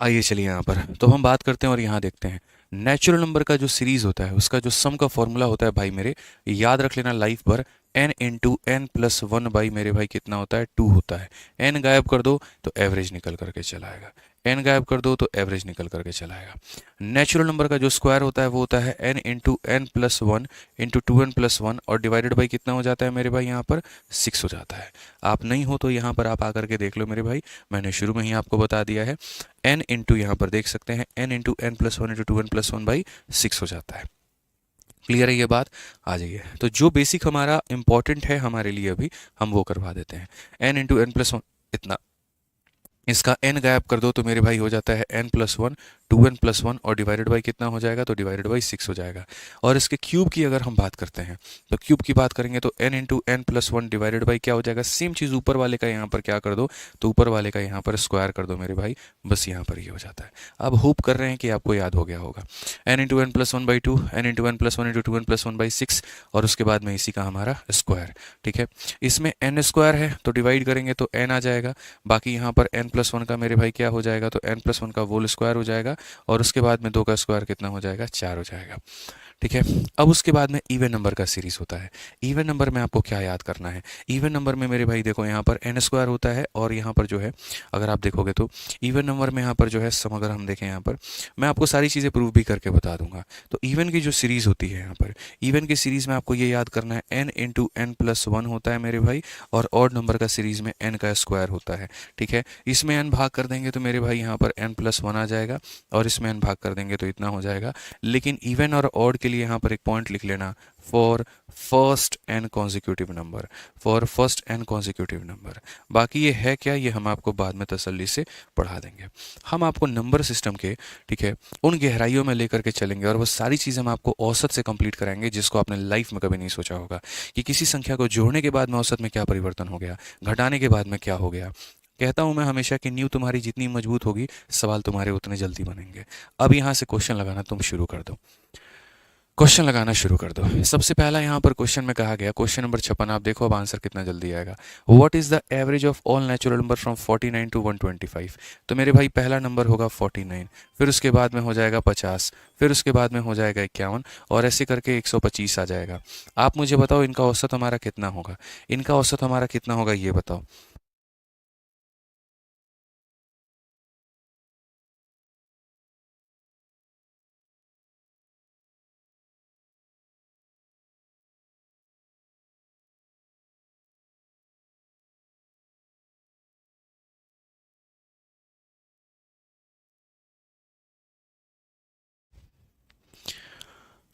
आइए चलिए यहाँ पर तो हम बात करते हैं और यहाँ देखते हैं नेचुरल नंबर का जो सीरीज होता है उसका जो सम का फॉर्मूला होता है भाई मेरे, याद रख लेना लाइफ भर, n into n plus one by मेरे भाई कितना होता है 2 होता है। n गायब कर दो तो एवरेज निकल करके चला आएगा, n गायब कर दो तो एवरेज निकल करके चला आएगा। नेचुरल नंबर का जो स्क्वायर होता है वो होता है n into n plus one into two n plus one और डिवाइडेड बाई कितना हो जाता है मेरे भाई यहाँ पर 6 हो जाता है। आप नहीं हो तो यहाँ पर आप आकर के देख लो मेरे भाई, मैंने शुरू में ही आपको बता दिया है। n इंटू यहाँ पर देख सकते हैं n into n plus one into two n plus one by 6 हो जाता है। क्लियर है ये बात, आ जाइए। तो जो बेसिक हमारा इंपॉर्टेंट है हमारे लिए अभी हम वो करवा देते हैं। n into n plus one इतना, इसका n गायब कर दो तो मेरे भाई हो जाता है n plus one, two n plus one और डिवाइडेड बाई कितना हो जाएगा, तो डिवाइडेड बाई 6 हो जाएगा। और इसके क्यूब की अगर हम बात करते हैं तो क्यूब की बात करेंगे तो n into n plus one divided by क्या हो जाएगा, सेम चीज़ ऊपर वाले का यहाँ पर क्या कर दो, तो ऊपर वाले का यहाँ पर स्क्वायर कर दो मेरे भाई, बस यहाँ पर ये हो जाता है। अब होप कर रहे हैं कि आपको याद हो गया होगा। n into n plus one by two, n into n plus one into two n plus one by 6 और उसके बाद में इसी का हमारा स्क्वायर, ठीक है। इसमें n स्क्वायर है तो डिवाइड करेंगे तो n आ जाएगा, बाकी यहाँ पर n प्लस वन का मेरे भाई क्या हो जाएगा, तो n प्लस वन का होल स्क्वायर हो जाएगा और उसके बाद में 2 का स्क्वायर कितना हो जाएगा, 4 हो जाएगा, ठीक है। अब उसके बाद में इवन नंबर का सीरीज होता है। इवन नंबर में आपको क्या याद करना है, इवन नंबर में मेरे भाई देखो यहाँ पर n स्क्वायर होता है और यहाँ पर जो है अगर आप देखोगे तो इवन नंबर में यहाँ पर जो है सम अगर हम देखें यहाँ पर, मैं आपको सारी चीज़ें प्रूव भी करके बता दूंगा। तो इवन की जो सीरीज होती है यहाँ पर, इवन की सीरीज में आपको ये याद करना है n into n plus one होता है मेरे भाई और ऑड नंबर का सीरीज में n का स्क्वायर होता है, ठीक है। इसमें n भाग कर देंगे तो मेरे भाई यहाँ पर n प्लस वन आ जाएगा और इसमें n भाग कर देंगे तो इतना हो जाएगा। लेकिन इवन और ऑड के लिए यहाँ पर एक पॉइंट लिख लेना, for first n consecutive number, for first n consecutive number. बाकी ये है क्या, ये हम आपको बाद में तसल्ली से पढ़ा देंगे। हम आपको नंबर सिस्टम के, ठीक है, उन गहराइयों में लेकर के चलेंगे और वो सारी चीज़ें हम आपको औसत से कंप्लीट कराएंगे जिसको आपने लाइफ में कभी नहीं सोचा होगा कि किसी संख्या को जोड़ने के बाद में औसत में क्या परिवर्तन हो गया, घटाने के बाद में क्या हो गया। कहता हूं मैं हमेशा कि नींव तुम्हारी जितनी मजबूत होगी सवाल तुम्हारे उतने जल्दी बनेंगे। अब यहाँ से क्वेश्चन लगाना तुम शुरू कर दो, क्वेश्चन लगाना शुरू कर दो। सबसे पहला यहाँ पर क्वेश्चन में कहा गया, क्वेश्चन नंबर 56, आप देखो अब आंसर कितना जल्दी आएगा। What is the average of all natural number from 49 to 125। तो मेरे भाई पहला नंबर होगा 49, फिर उसके बाद में हो जाएगा 50, फिर उसके बाद में हो जाएगा 51 और ऐसे करके 125 आ जाएगा। आप मुझे बताओ इनका औसत हमारा कितना होगा, इनका औसत हमारा कितना होगा ये बताओ।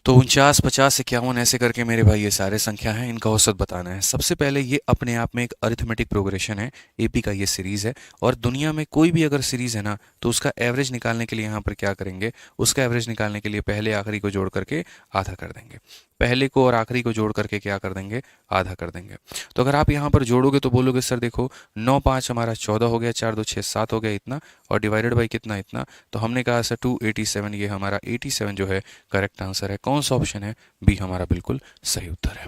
तो 49, 50, 51 ऐसे करके मेरे भाई ये सारे संख्या हैं, इनका औसत बताना है। सबसे पहले ये अपने आप में एक अरिथमेटिक प्रोग्रेशन है, एपी का ये सीरीज़ है और दुनिया में कोई भी अगर सीरीज़ है ना तो उसका एवरेज निकालने के लिए यहाँ पर क्या करेंगे, उसका एवरेज निकालने के लिए पहले आखिरी को जोड़ करके आधा कर देंगे। पहले को और आखिरी को जोड़ करके क्या कर देंगे, आधा कर देंगे। तो अगर आप यहाँ पर जोड़ोगे तो बोलोगे सर देखो 9 5 हमारा 14 हो गया, 4 2 6 7 हो गया इतना, और डिवाइडेड बाई कितना, इतना। तो हमने कहा सर 287, ये हमारा 87 जो है करेक्ट आंसर है। कौन सा ऑप्शन है, बी हमारा बिल्कुल सही उत्तर है।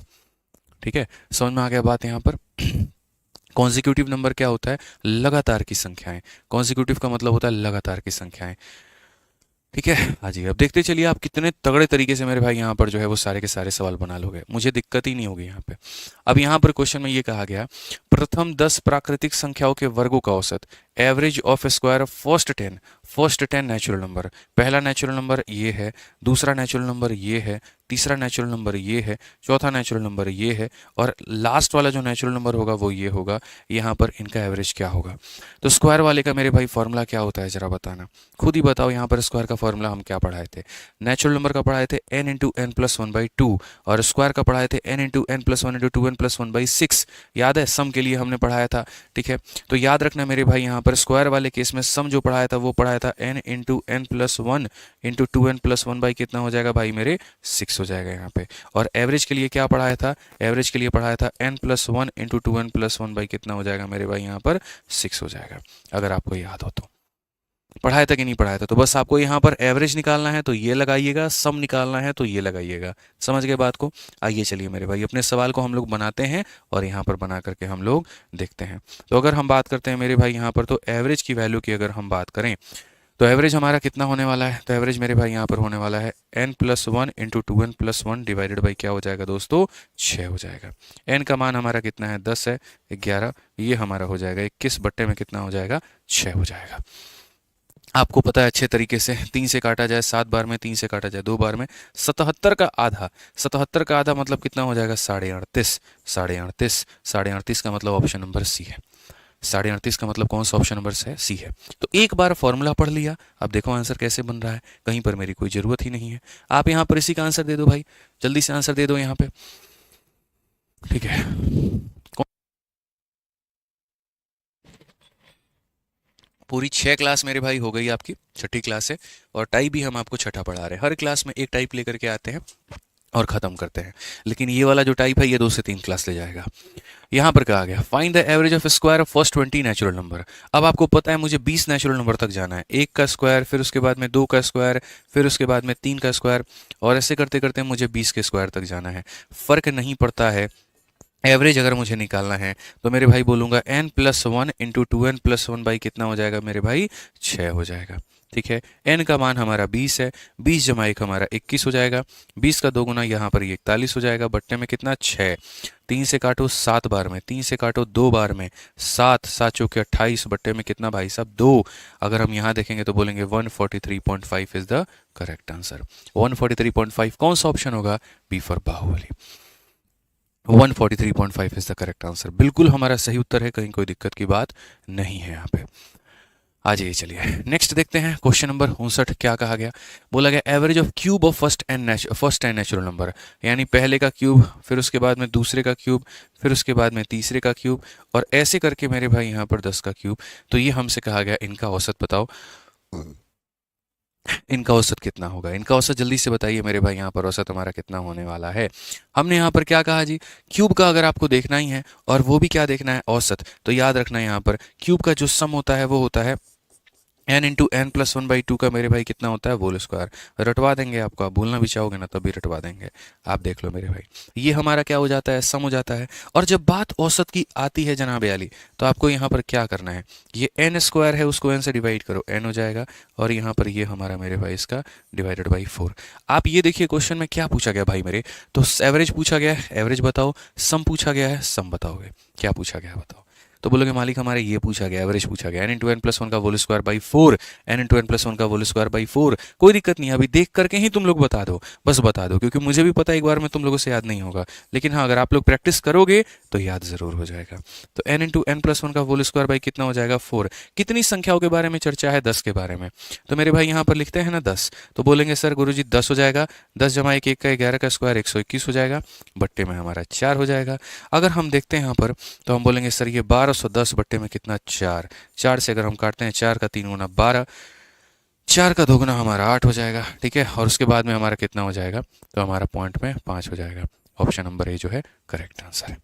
ठीक है, समझ में आ गया बात यहाँ पर। कॉन्जिक्यूटिव नंबर क्या होता है, लगातार की संख्याएं। कॉन्जिक्यूटिव का मतलब होता है लगातार की संख्याएं। ठीक है, हाँ जी। अब देखते चलिए आप कितने तगड़े तरीके से मेरे भाई यहाँ पर जो है वो सारे के सारे सवाल बना लोगे, मुझे दिक्कत ही नहीं होगी यहाँ पे। अब यहाँ पर क्वेश्चन में ये कहा गया, प्रथम 10 प्राकृतिक संख्याओं के वर्गों का औसत, average of square of first 10 natural number. पहला नेचुरल नंबर ये है, दूसरा नेचुरल नंबर ये है, तीसरा नेचुरल नंबर ये है, चौथा नेचुरल नंबर ये है, और लास्ट वाला जो नेचुरल नंबर होगा वो ये होगा। यहाँ पर इनका एवरेज क्या होगा। तो स्क्वायर वाले का मेरे भाई फॉर्मूला क्या होता है, जरा बताना, खुद ही बताओ। यहाँ पर स्क्वायर का फॉर्मूला हम क्या पढ़ाए थे, नेचुरल नंबर का पढ़ाए थे n इंटू एन प्लस 1/2, और स्क्वायर का पढ़ाए थे n into n plus 1 into 2n plus 1/6। याद है, सम के लिए हमने पढ़ाया था। ठीक है, तो याद रखना मेरे भाई, यहाँ पर स्क्वायर वाले केस में सम जो पढ़ाया था वो पढ़ाया था n into n plus 1 into 2n plus 1 by कितना हो जाएगा भाई मेरे, 6 हो जाएगा यहाँ पे। और एवरेज के लिए क्या पढ़ाया था, एवरेज के लिए पढ़ाया था n plus 1 into 2n plus 1 by कितना हो जाएगा मेरे भाई यहाँ पर 6 हो जाएगा, अगर आपको याद हो तो। पढ़ाया था कि नहीं पढ़ाया था, तो बस आपको यहाँ पर एवरेज निकालना है तो ये लगाइएगा, सम निकालना है तो ये लगाइएगा। समझ गए बात को। आइए चलिए मेरे भाई अपने सवाल को हम लोग बनाते हैं और यहाँ पर बना करके हम लोग देखते हैं। तो अगर हम बात करते हैं मेरे भाई यहाँ पर, तो एवरेज की वैल्यू की अगर हम बात करें तो एवरेज हमारा कितना होने वाला है, तो एवरेज मेरे भाई यहाँ पर होने वाला है n plus 1 into 2n plus 1 divided by क्या हो जाएगा दोस्तों, 6 हो जाएगा। n का मान हमारा कितना है, 10 है, 11, ये हमारा हो जाएगा 21 बट्टे में कितना हो जाएगा, 6 हो जाएगा। आपको पता है अच्छे तरीके से, 3 से काटा जाए 7 बार में, 3 से काटा जाए 2 बार में, 77 का आधा, 77 का आधा मतलब कितना हो जाएगा, 38.5, 38.5, 38.5 का मतलब ऑप्शन नंबर सी है। 38.5 का मतलब कौन सा ऑप्शन नंबर है, सी है। तो एक बार फॉर्मूला पढ़ लिया, अब देखो आंसर कैसे बन रहा है, कहीं पर मेरी कोई ज़रूरत ही नहीं है। आप यहाँ पर इसी का आंसर दे दो भाई, जल्दी से आंसर दे दो यहाँ पे। ठीक है, पूरी 6 क्लास मेरे भाई हो गई आपकी, छठी क्लास है, और टाइप भी हम आपको छठा पढ़ा रहे हैं। हर क्लास में एक टाइप लेकर के आते हैं और ख़त्म करते हैं, लेकिन ये वाला जो टाइप है ये 2 से 3 क्लास ले जाएगा। यहाँ पर कहा गया, find the average of square of first 20 natural number. अब आपको पता है मुझे 20 नेचुरल नंबर तक जाना है, 1 का स्क्वायर, फिर उसके बाद में 2 का स्क्वायर, फिर उसके बाद में 3 का स्क्वायर, और ऐसे करते करते मुझे 20 के स्क्वायर तक जाना है। फ़र्क नहीं पड़ता है, एवरेज अगर मुझे निकालना है तो मेरे भाई बोलूँगा n plus 1 into 2n plus 1 by कितना हो जाएगा मेरे भाई, 6 हो जाएगा। ठीक है, n का मान हमारा 20 है, 20 जमा 1 हमारा 21 हो जाएगा, 20 का 2 गुना यहाँ पर ये 41 हो जाएगा, बट्टे में कितना, 6। 3 से काटो 7 बार में, 3 से काटो 2 बार में, 7 7 चौके 28, बट्टे में कितना भाई साहब, 2। अगर हम यहाँ देखेंगे तो बोलेंगे 143.5 इज द करेक्ट आंसर। 143.5 कौन सा ऑप्शन होगा, B for Baahubali. 143.5 is the correct answer, बिल्कुल हमारा सही उत्तर है, कहीं कोई दिक्कत की बात नहीं है यहाँ पे। आ जाइए चलिए नेक्स्ट देखते हैं, क्वेश्चन नंबर 59 क्या कहा गया। बोला गया average of cube of first n natural number, यानी पहले का क्यूब, फिर उसके बाद में दूसरे का क्यूब, फिर उसके बाद में तीसरे का क्यूब, और ऐसे करके मेरे भाई यहाँ पर 10 का क्यूब। तो ये हमसे कहा गया इनका औसत बताओ, इनका औसत कितना होगा, इनका औसत जल्दी से बताइए मेरे भाई, यहाँ पर औसत हमारा कितना होने वाला है। हमने यहाँ पर क्या कहा जी, क्यूब का अगर आपको देखना ही है और वो भी क्या देखना है, औसत, तो याद रखना यहाँ पर क्यूब का जो सम होता है वो होता है n इंटू एन प्लस 1/2 का मेरे भाई कितना होता है, होल स्क्वायर। रटवा देंगे आपको, आप भूलना भी चाहोगे ना तभी रटवा देंगे, आप देख लो मेरे भाई। ये हमारा क्या हो जाता है, सम हो जाता है। और जब बात औसत की आती है जनाब आली, तो आपको यहाँ पर क्या करना है, ये n स्क्वायर है उसको n से डिवाइड करो, n हो जाएगा, और यहाँ पर ये हमारा मेरे भाई इसका डिवाइडेड बाई 4। आप ये देखिए क्वेश्चन में क्या पूछा गया भाई मेरे, तो एवरेज पूछा गया है, एवरेज बताओ, सम पूछा गया है, सम बताओगे, क्या पूछा गया है बताओ। तो बोलोगे मालिक हमारे ये पूछा गया, एवरेज पूछा गया, n इंटू एन प्लस 1 का whole square by 4, n into n plus 1 का होल स्क्वायर बाई 4। कोई दिक्कत नहीं है, अभी देख करके ही तुम लोग बता दो, बस बता दो, क्योंकि मुझे भी पता है एक बार में तुम लोगों से याद नहीं होगा, लेकिन हाँ अगर आप लोग प्रैक्टिस करोगे तो याद जरूर हो जाएगा। तो n इंटू एन प्लस 1 का होल स्क्वायर बाई कितना हो जाएगा, 4। कितनी संख्याओं के बारे में चर्चा है, 10 के बारे में। तो मेरे भाई यहाँ पर लिखते हैं ना 10, तो बोलेंगे सर गुरुजी 10 हो जाएगा, 10 जमा 1 1 का 11 का स्क्वायर 121 हो जाएगा, बट्टे में हमारा 4 हो जाएगा। अगर हम देखते हैं यहाँ पर तो हम बोलेंगे सर ये 1210 बट्टे में कितना, 4। 4 से अगर हम काटते हैं, 4 का 3 गुना 12, 4 का दोगुना हमारा 8 हो जाएगा, ठीक है, और उसके बाद में हमारा कितना हो जाएगा, तो हमारा पॉइंट में 5 हो जाएगा। ऑप्शन नंबर ए जो है करेक्ट आंसर है।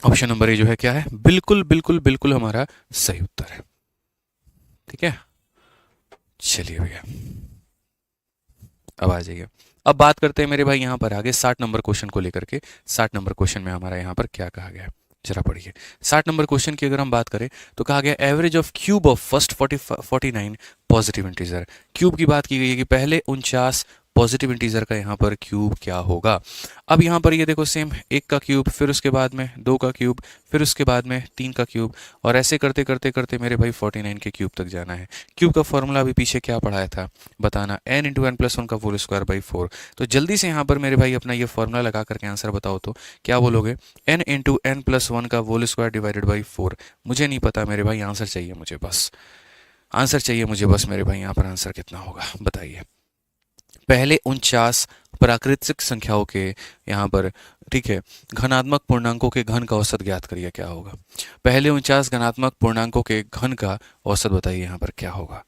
ऑप्शन नंबर ए जो है क्या है, बिल्कुल बिल्कुल बिल्कुल हमारा सही उत्तर है। ठीक है, चलिए भैया अब आ जाइए। अब बात करते हैं मेरे भाई यहाँ पर आगे 60 नंबर क्वेश्चन को लेकर के। 60 नंबर क्वेश्चन में हमारा यहाँ पर क्या कहा गया है, जरा पढ़िए। 60 नंबर क्वेश्चन की अगर हम बात करें तो कहा गया average of cube of first 49 positive integer. Cube की बात की गई है कि पहले 49 पॉजिटिव इंटीजर का यहाँ पर क्यूब क्या होगा। अब यहाँ पर ये देखो सेम, 1 का क्यूब, फिर उसके बाद में 2 का क्यूब, फिर उसके बाद में 3 का क्यूब, और ऐसे करते करते करते मेरे भाई 49 के क्यूब तक जाना है। क्यूब का फॉर्मूला अभी पीछे क्या पढ़ाया था बताना, n into n plus one का होल स्क्वायर बाई 4। तो जल्दी से यहाँ पर मेरे भाई अपना ये फॉर्मूला लगा करके आंसर बताओ तो क्या बोलोगे, n into n plus one का होल स्क्वायर डिवाइडेड बाई 4। मुझे नहीं पता मेरे भाई, आंसर चाहिए मुझे बस, आंसर चाहिए मुझे बस मेरे भाई। यहाँ पर आंसर कितना होगा बताइए। पहले 49 प्राकृतिक संख्याओं के यहाँ पर, ठीक है, घनात्मक पूर्णांकों के घन का औसत ज्ञात करिए, क्या होगा। पहले 49 घनात्मक पूर्णांकों के घन का औसत बताइए यहाँ पर क्या होगा।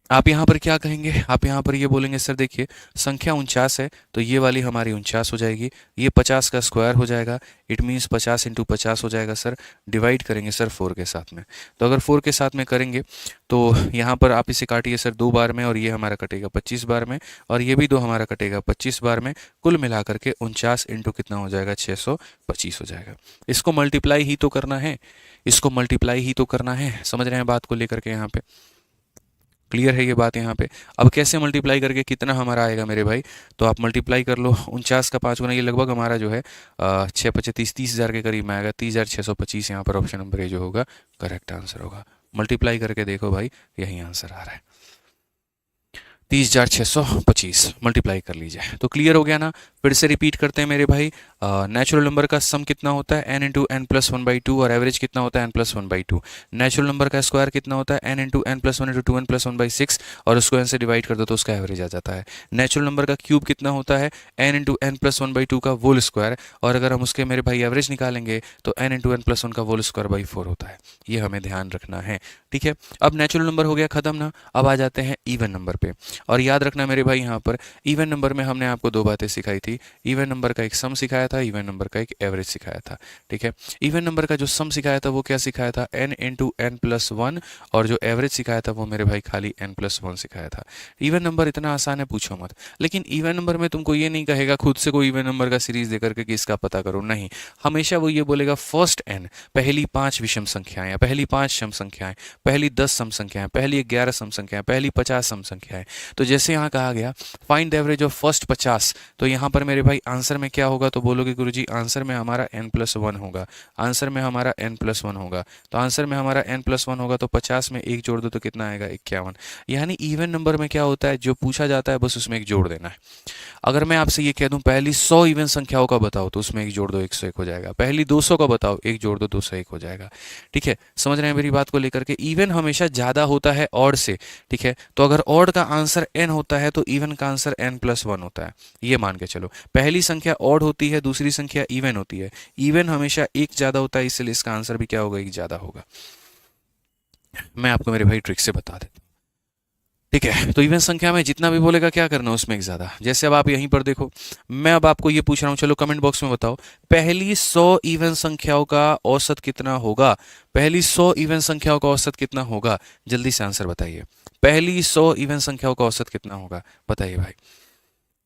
आप यहाँ पर क्या कहेंगे, आप यहाँ पर ये बोलेंगे सर देखिए संख्या 49 है तो ये वाली हमारी 49 हो जाएगी, ये 50 का स्क्वायर हो जाएगा, इट मीन्स 50 इंटू 50 हो जाएगा सर, डिवाइड करेंगे सर 4 के साथ में। तो अगर 4 के साथ में करेंगे तो यहाँ पर आप इसे काटिए सर 2 बार में, और ये हमारा कटेगा 25 बार में, और ये भी 2 हमारा कटेगा 25 बार में। कुल मिला करके 49 इंटू कितना हो जाएगा, 625 हो जाएगा। इसको मल्टीप्लाई ही तो करना है, इसको मल्टीप्लाई ही तो करना है, समझ रहे हैं बात को लेकर के यहाँ पे, क्लियर है ये बात यहाँ पे। अब कैसे मल्टीप्लाई करके कितना हमारा आएगा मेरे भाई, तो आप मल्टीप्लाई कर लो 49 का 5 गुना, ये लगभग हमारा जो है 6 25 30 हज़ार के करीब में आएगा, 30,625। यहाँ पर ऑप्शन नंबर ए जो होगा करेक्ट आंसर होगा। मल्टीप्लाई करके देखो भाई, यही आंसर आ रहा है, 30,625 मल्टीप्लाई कर लीजिए तो क्लियर हो गया ना। फिर से रिपीट करते हैं मेरे भाई, नेचुरल नंबर का सम कितना होता है, n into n plus one by two, और एवरेज कितना होता है n plus one by two. Natural number का स्क्वायर कितना होता है, n into n plus one into two n plus one by six, और उसको n से डिवाइड कर दो तो उसका एवरेज आ जाता है। नेचुरल नंबर का क्यूब कितना होता है, n into n plus one by two का होल स्क्वायर, और अगर हम उसके मेरे भाई एवरेज निकालेंगे तो n into n plus one का होल स्क्वायर बाई 4 होता है। ये हमें ध्यान रखना है, ठीक है। अब नेचुरल नंबर हो गया खत्म ना, अब आ जाते हैं इवन नंबर पे। और याद रखना मेरे भाई यहाँ पर इवन नंबर में हमने आपको 2 बातें सिखाई थी, इवन नंबर का एक सम सिखाया था, इवन नंबर का एक एवरेज सिखाया था, ठीक है। इवन नंबर का जो सम सिखाया था वो क्या सिखाया था, n into n plus one, और जो एवरेज सिखाया था वो मेरे भाई खाली n प्लस वन सिखाया था। इवन नंबर इतना आसान है पूछो मत, लेकिन इवन नंबर में तुमको ये नहीं कहेगा खुद से कोई इवन नंबर का सीरीज दे करके कि इसका पता करो, नहीं, हमेशा वो ये बोलेगा फर्स्ट n, पहली 5 विषम संख्याएं, या पहली 5 सम संख्याएं, पहली 10 सम संख्याएं, पहली 11 सम संख्याएं, पहली 50 सम संख्याएं। तो जैसे यहाँ कहा गया find the average of first 50, तो यहाँ पर मेरे भाई आंसर में क्या होगा, तो बोलोगे गुरुजी आंसर में हमारा n प्लस वन होगा, आंसर में हमारा n प्लस वन होगा। तो आंसर में हमारा n प्लस वन होगा तो 50 में एक जोड़ दो तो कितना आएगा, 51। यानी इवन नंबर में क्या होता है, जो पूछा जाता है बस उसमें एक जोड़ देना है। अगर मैं आपसे ये कह दूं पहली 100 इवन संख्याओं का बताओ तो उसमें एक जोड़ दो 101 हो जाएगा, पहली 200 का बताओ एक जोड़ दो 201 हो जाएगा, ठीक है। समझ रहे हैं मेरी बात को लेकर के, इवन हमेशा ज़्यादा होता है ऑड से, ठीक है। तो अगर ऑड का आंसर n होता है तो इवन का आंसर n प्लस वन होता है, ये मान के चलो। पहली संख्या ऑड होती है, दूसरी संख्या इवन होती है, इवन हमेशा एक ज़्यादा होता है, इसलिए इसका आंसर भी क्या होगा, एक ज़्यादा होगा। मैं आपको मेरे भाई ट्रिक से बता देता हूं, ठीक है। तो इवन संख्या में जितना भी बोलेगा क्या करना उसमें एक ज़्यादा। जैसे अब आप यहीं पर देखो, मैं अब आपको ये पूछ रहा हूँ, चलो कमेंट बॉक्स में बताओ पहली 100 इवन संख्याओं का औसत कितना होगा, पहली 100 इवन संख्याओं का औसत कितना होगा, जल्दी से आंसर बताइए। पहली 100 इवन संख्याओं का औसत कितना होगा बताइए भाई,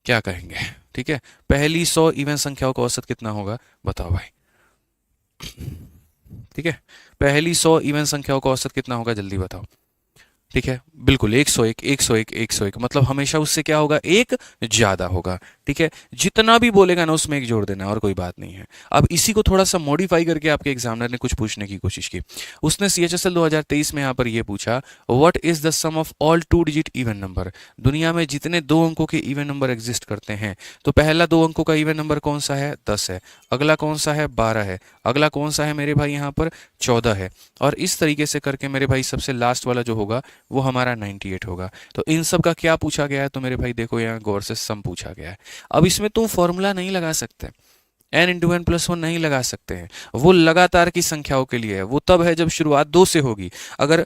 क्या कहेंगे, ठीक है। पहली 100 इवन संख्याओं का औसत कितना होगा बताओ भाई, ठीक है। पहली 100 इवन संख्याओं का औसत कितना होगा जल्दी बताओ, ठीक है। बिल्कुल 101 101 101, मतलब हमेशा उससे क्या होगा, एक ज्यादा होगा, ठीक है। जितना भी बोलेगा ना उसमें एक जोड़ देना, और कोई बात नहीं है। अब इसी को थोड़ा सा मॉडिफाई करके आपके एग्जामिनर ने कुछ पूछने की कोशिश की। उसने CHSL 2023 में यहाँ पर ये पूछा, what is the sum of all 2 digit even number. दुनिया में जितने 2 अंकों के इवन नंबर एग्जिस्ट करते हैं, तो पहला 2 अंकों का इवन नंबर कौन सा है, 10 है, अगला कौन सा है, 12 है, अगला कौन सा है मेरे भाई यहाँ पर 14 है, और इस तरीके से करके मेरे भाई सबसे लास्ट वाला जो होगा वो हमारा 98 होगा। तो इन सब का क्या पूछा गया है, तो मेरे भाई देखो यहाँ गौर से सम पूछा गया है। अब इसमें तुम फॉर्मूला नहीं लगा सकते, n into n plus one नहीं लगा सकते हैं, वो लगातार की संख्याओं के लिए है, वो तब है जब शुरुआत 2 से होगी। अगर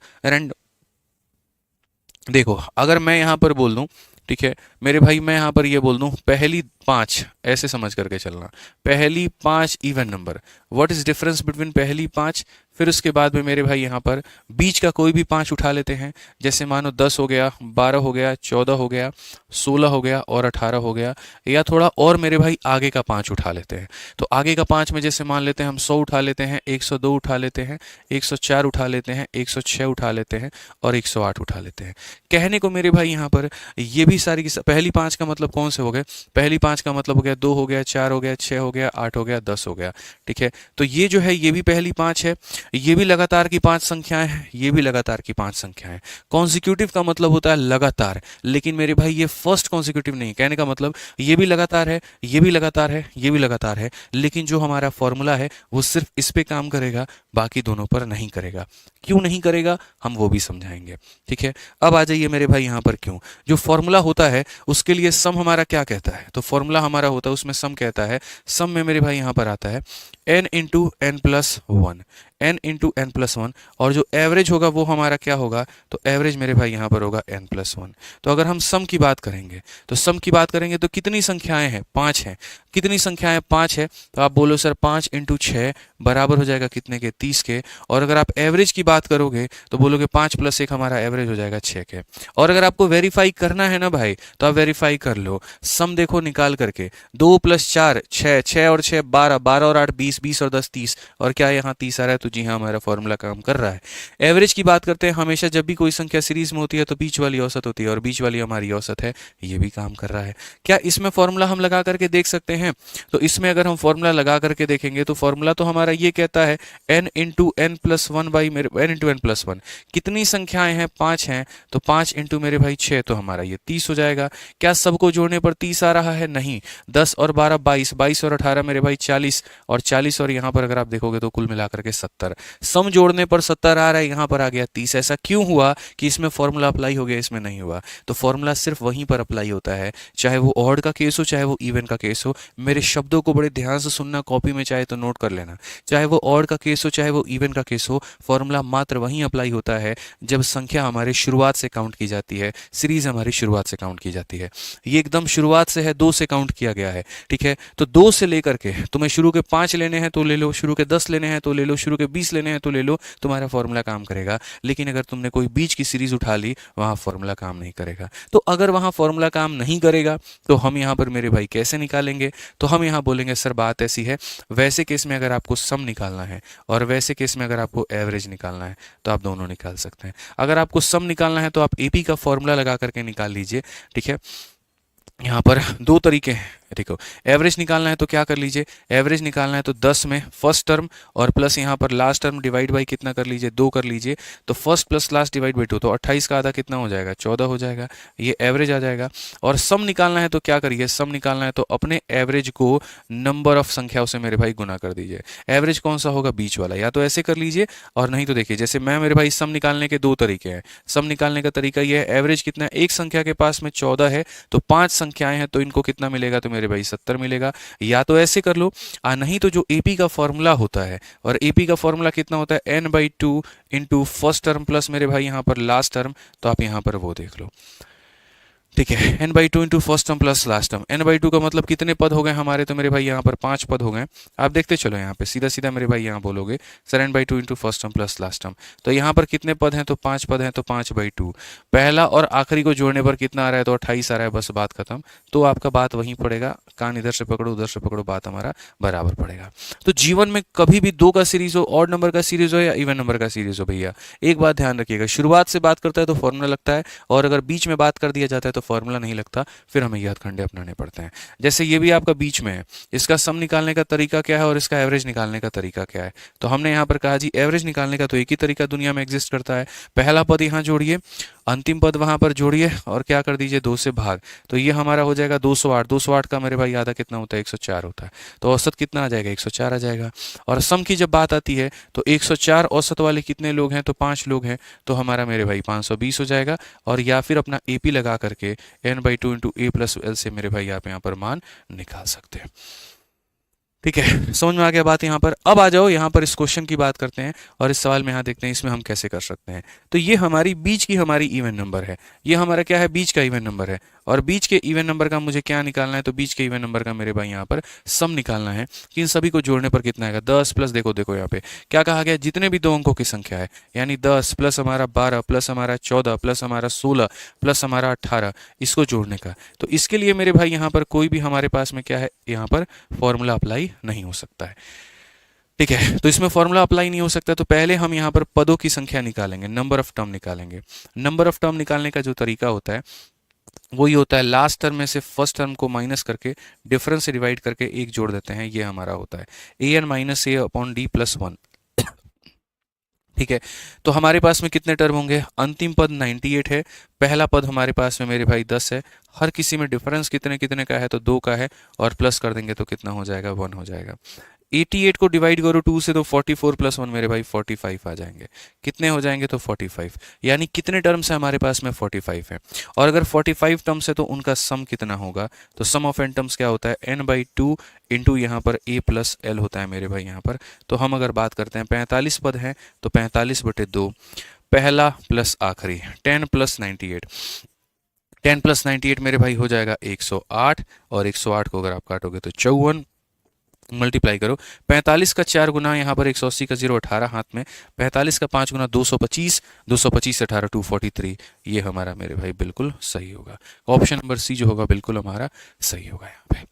देखो अगर मैं यहाँ पर बोल दूँ, ठीक है मेरे भाई, मैं यहाँ पर ये बोल दूँ पहली पाँच, ऐसे समझ करके चलना, पहली पाँच even number, what is difference between पहली पाँच, फिर उसके बाद में मेरे भाई यहाँ पर बीच का कोई भी पाँच उठा लेते हैं, जैसे मानो 10 हो गया, 12 हो गया, 14 हो गया, 16 हो गया और 18 हो गया, या थोड़ा और मेरे भाई आगे का पाँच उठा लेते हैं। तो आगे का पाँच में जैसे मान लेते हैं हम 100 उठा लेते हैं, 102 उठा लेते हैं, 104 उठा लेते हैं, 106 उठा लेते हैं और 108 उठा लेते हैं। कहने को मेरे भाई यहाँ पर ये भी सारी पहली पाँच का मतलब कौन से हो गए, पहली पाँच का मतलब हो गया 2 हो गया, 4 हो गया, 6 हो गया, 8 हो गया, 10 हो गया, ठीक है। तो ये जो है ये भी पहली पाँच है, ये भी लगातार की पांच संख्याएं हैं, ये भी लगातार की पांच संख्याएं हैं। कॉन्जिक्यूटिव का मतलब होता है लगातार, लेकिन मेरे भाई ये फर्स्ट कॉन्जिक्यूटिव नहीं। कहने का मतलब ये भी लगातार है, ये भी लगातार है, ये भी लगातार है, लेकिन जो हमारा फॉर्मूला है वो सिर्फ इस पे काम करेगा, बाकी दोनों पर नहीं करेगा। क्यों नहीं करेगा हम वो भी समझाएंगे, ठीक है। अब आ जाइए मेरे भाई यहाँ पर क्यों। जो फॉर्मूला होता है उसके लिए सम हमारा क्या कहता है, तो फॉर्मूला हमारा होता है उसमें सम कहता है, सम में मेरे भाई यहाँ पर आता है n into n plus one, n into n plus one, और जो एवरेज होगा वो हमारा क्या होगा, तो एवरेज मेरे भाई यहाँ पर होगा n प्लस वन। तो अगर हम सम की बात करेंगे, तो सम की बात करेंगे तो कितनी संख्याएं हैं, पाँच हैं। कितनी संख्याएं, पाँच है, तो आप बोलो सर 5 इंटू 6 बराबर हो जाएगा कितने के, 30 के। और अगर आप एवरेज की बात करोगे तो बोलोगे 5 प्लस 1 हमारा एवरेज हो जाएगा 6 के। और अगर आपको वेरीफाई करना है ना भाई, तो आप वेरीफाई कर लो, सम देखो निकाल करके, 2 प्लस 4 6, 6 और 6 12, 12 और 8 20, 20 और 10 30, और क्या यहाँ 30 आ रहा है, तो जी हाँ हमारा फॉर्मूला काम कर रहा है। एवरेज की बात करते हैं, हमेशा जब भी कोई संख्या सीरीज में होती है तो बीच वाली औसत होती है, और बीच वाली हमारी औसत है, ये भी काम कर रहा है। क्या इसमें फॉर्मूला हम लगा करके देख सकते हैं, तो इसमें अगर हम फॉर्मूला लगा करके देखेंगे तो फॉर्मूला तो हमारा ये कहता है n into n plus one by मेरे n into n plus one, कितनी संख्याएं हैं, पाँच हैं, तो 5 इंटू मेरे भाई 6, तो हमारा ये 30 हो जाएगा। क्या सबको जोड़ने पर 30 आ रहा है, नहीं, 10 और 12 22, 22 और 18 मेरे भाई 40, और 40 और यहाँ पर अगर आप देखोगे तो कुल मिलाकर के 70, सम जोड़ने पर 70 आ रहा है, यहाँ पर आ गया 30। ऐसा क्यों हुआ कि इसमें फॉर्मूला अप्लाई हो गया, इसमें नहीं हुआ। तो फॉर्मूला सिर्फ वहीं पर अप्लाई होता है, चाहे वो ऑड का केस हो चाहे वो इवन का केस हो। मेरे शब्दों को बड़े ध्यान से सुनना, कॉपी में चाहे तो नोट कर लेना, चाहे वो ऑड का केस हो चाहे वो इवन का केस हो, फॉर्मूला मात्र वहीं अप्लाई होता है जब संख्या हमारे शुरुआत से काउंट की जाती है, सीरीज हमारी शुरुआत से काउंट की जाती है। ये एकदम शुरुआत से है, 2 से काउंट किया गया है, ठीक है। तो 2 से लेकर के तुम्हें शुरू के 5 लेने हैं तो ले लो, शुरू के 10 लेने हैं तो ले लो, शुरू के 20 लेने हैं तो ले लो, तुम्हारा फॉर्मूला काम करेगा। लेकिन अगर तुमने कोई बीच की सीरीज उठा ली, वहां फॉर्मूला काम नहीं करेगा। तो अगर वहां फॉर्मूला काम नहीं करेगा तो हम यहाँ पर मेरे भाई कैसे निकालेंगे, तो हम यहाँ बोलेंगे सर बात ऐसी है, वैसे केस में अगर आपको सम निकालना है और वैसे केस में अगर आपको एवरेज निकालना है तो आप दोनों निकाल सकते हैं। अगर आपको सम निकालना है तो आप एपी का फॉर्मूला लगा करके निकाल लीजिए, ठीक है। यहाँ पर दो तरीके हैं, देखो एवरेज निकालना है तो क्या कर लीजिए, एवरेज निकालना है तो 10 में फर्स्ट टर्म और प्लस यहाँ पर लास्ट टर्म डिवाइड बाई कितना कर लीजिए, 2 कर लीजिए। तो first plus last divide by 2, तो 28 का आधा कितना हो जाएगा, 14 हो जाएगा, ये एवरेज आ जाएगा। और सम निकालना है तो क्या करिए, सम निकालना है तो अपने एवरेज को नंबर ऑफ संख्याओं से मेरे भाई गुना कर दीजिए। एवरेज कौन सा होगा, बीच वाला, या तो ऐसे कर लीजिए और नहीं तो देखिए, जैसे मैं मेरे भाई सम निकालने के दो तरीके हैं। सम निकालने का तरीका ये है, एवरेज कितना है, एक संख्या के पास में 14 है तो 5 संख्याएं हैं तो इनको कितना मिलेगा, तो मेरे भाई 70 मिलेगा। या तो ऐसे कर लो, नहीं तो जो एपी का फॉर्मूला होता है, और एपी का फॉर्मूला कितना होता है, n/2 into first term plus मेरे भाई यहाँ पर लास्ट टर्म, तो आप यहाँ पर वो देख लो, ठीक है। n/2 into first term plus last term, n/2 का मतलब कितने पद हो गए हमारे, तो मेरे भाई यहाँ पर 5 पद हो गए। आप देखते चलो यहाँ पे सीधा सीधा मेरे भाई यहाँ बोलोगे sir n/2 into first term plus last term, तो यहाँ पर कितने पद हैं, तो 5 पद हैं, तो 5/2। पहला और आखिरी को जोड़ने पर कितना आ रहा है, तो 28 आ रहा है, बस बात खत्म। तो आपका बात वहीं पड़ेगा, कान इधर से पकड़ो उधर से पकड़ो, बात हमारा बराबर पड़ेगा। तो जीवन में कभी भी 2 का सीरीज हो, ऑड नंबर का सीरीज हो या इवन नंबर का सीरीज हो, भैया एक बात ध्यान रखिएगा, शुरुआत से बात करता है तो फॉर्मूला लगता है, और अगर बीच में बात कर दिया जाता है तो फॉर्मूला नहीं लगता, फिर हमें यह हथकंडे अपनाने पड़ते हैं। जैसे ये भी आपका बीच में है, इसका सम निकालने का तरीका क्या है और इसका एवरेज निकालने का तरीका क्या है, तो हमने यहाँ पर कहा जी एवरेज निकालने का तो एक ही तरीका दुनिया में एग्जिस्ट करता है, पहला पद यहाँ जोड़िए, अंतिम पद वहां पर जोड़िए और क्या कर दीजिए, 2 से भाग, तो ये हमारा हो जाएगा 208। 208 का मेरे भाई आधा कितना होता है, 104 होता है, तो औसत कितना आ जाएगा, 104 आ जाएगा। और सम की जब बात आती है तो 104 औसत वाले कितने लोग हैं, तो 5 लोग हैं, तो हमारा मेरे भाई 520 हो जाएगा। और या फिर अपना एपी लगा करके n/2 इंटू ए प्लस एल से मेरे भाई आप यहाँ पर मान निकाल सकते हैं। ठीक है, समझ में आ गया बात यहाँ पर। अब आ जाओ यहाँ पर इस क्वेश्चन की बात करते हैं और इस सवाल में यहाँ देखते हैं इसमें हम कैसे कर सकते हैं। तो ये हमारी बीच की हमारी इवन नंबर है, ये हमारा क्या है, बीच का इवन नंबर है। और बीच के इवन नंबर का मुझे क्या निकालना है, तो बीच के इवन नंबर का मेरे भाई यहाँ पर सम निकालना है कि इन सभी को जोड़ने पर कितना आएगा। 10 प्लस, देखो देखो यहाँ पे क्या कहा गया, जितने भी दो अंकों की संख्या है, यानी 10 प्लस हमारा 12 प्लस हमारा 14 प्लस हमारा 16 प्लस हमारा 18, इसको जोड़ने का। तो इसके लिए मेरे भाई यहाँ पर कोई भी हमारे पास में क्या है, यहाँ पर फॉर्मूला अप्लाई नहीं हो सकता है। ठीक है, तो इसमें फॉर्मूला अप्लाई नहीं हो सकता, तो पहले हम यहाँ पर पदों की संख्या निकालेंगे, नंबर ऑफ टर्म निकालेंगे। नंबर ऑफ टर्म निकालने का जो तरीका होता है वही होता है, लास्ट टर्म में से फर्स्ट टर्म को माइनस करके डिफरेंस से डिवाइड करके एक जोड़ देते हैं, ये हमारा होता है A N minus A upon D plus 1। ठीक है, तो हमारे पास में कितने टर्म होंगे, अंतिम पद 98 है, पहला पद हमारे पास में मेरे भाई 10 है, हर किसी में डिफरेंस कितने कितने का है, तो 2 का है, और प्लस कर देंगे तो कितना हो जाएगा, 1 हो जाएगा। 88 को डिवाइड करो 2 से, तो 44 प्लस 1 मेरे भाई 45 आ जाएंगे। कितने हो जाएंगे, तो 45, यानी कितने टर्म्स है हमारे पास में, 45 है। और अगर 45 टर्म्स है तो उनका सम कितना होगा, तो सम ऑफ एन टर्म्स क्या होता है, n/2 इंटू यहाँ पर a प्लस एल होता है मेरे भाई यहाँ पर। तो हम अगर बात करते हैं 45 पद हैं, तो 45/2 पहला प्लस आखिरी, 10 प्लस 98, 10 प्लस 98 मेरे भाई हो जाएगा 108, और 108 को अगर आप काटोगे तो 54, मल्टीप्लाई करो 45 का 4 गुना, यहाँ पर 180 का 0 18 हाथ में, 45 का 5 गुना 225, 225 से 18 243, ये हमारा मेरे भाई बिल्कुल सही होगा। ऑप्शन नंबर सी जो होगा बिल्कुल हमारा सही होगा यहाँ पे।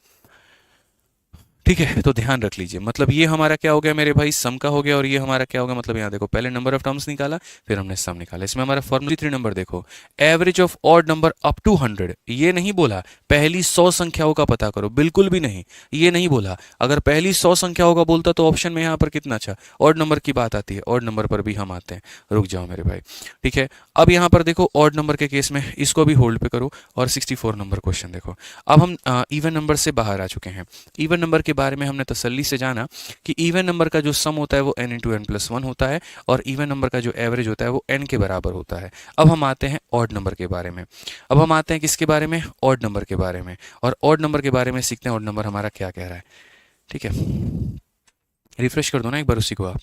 ठीक है, तो ध्यान रख लीजिए, मतलब ये हमारा क्या हो गया मेरे भाई, सम का हो गया, और ये हमारा क्या होगा, मतलब यहाँ देखो पहले नंबर ऑफ टर्म्स निकाला, फिर हमने सम निकाला। इसमें हमारा फॉर्मूला 3 नंबर देखो, average of odd number up to 100। ये नहीं बोला पहली 100 संख्याओं का पता करो, बिल्कुल भी नहीं, ये नहीं बोला। अगर पहली 100 संख्याओं का बोलता तो ऑप्शन में यहाँ पर कितना अच्छा ऑड नंबर की बात आती है, ऑड नंबर पर भी हम आते हैं। रुक जाओ मेरे भाई, ठीक है। अब यहाँ पर देखो ऑड नंबर के केस में इसको भी होल्ड पे करो, और 64 नंबर क्वेश्चन देखो। अब हम इवन नंबर से बाहर आ चुके हैं। इवन नंबर के बारे में हमने तसल्ली से जाना कि इवन नंबर का जो सम होता है वो n इंटू एन प्लस 1 होता है, और इवन नंबर का जो एवरेज होता है वो n के बराबर होता है। अब हम आते हैं ऑड नंबर के बारे में। अब हम आते हैं किसके बारे में, ऑड नंबर के बारे में, और ऑड नंबर के बारे में सीखते हैं ऑड नंबर हमारा क्या कह रहा है। ठीक है, रिफ्रेश कर दो ना एक बार उसी को आप।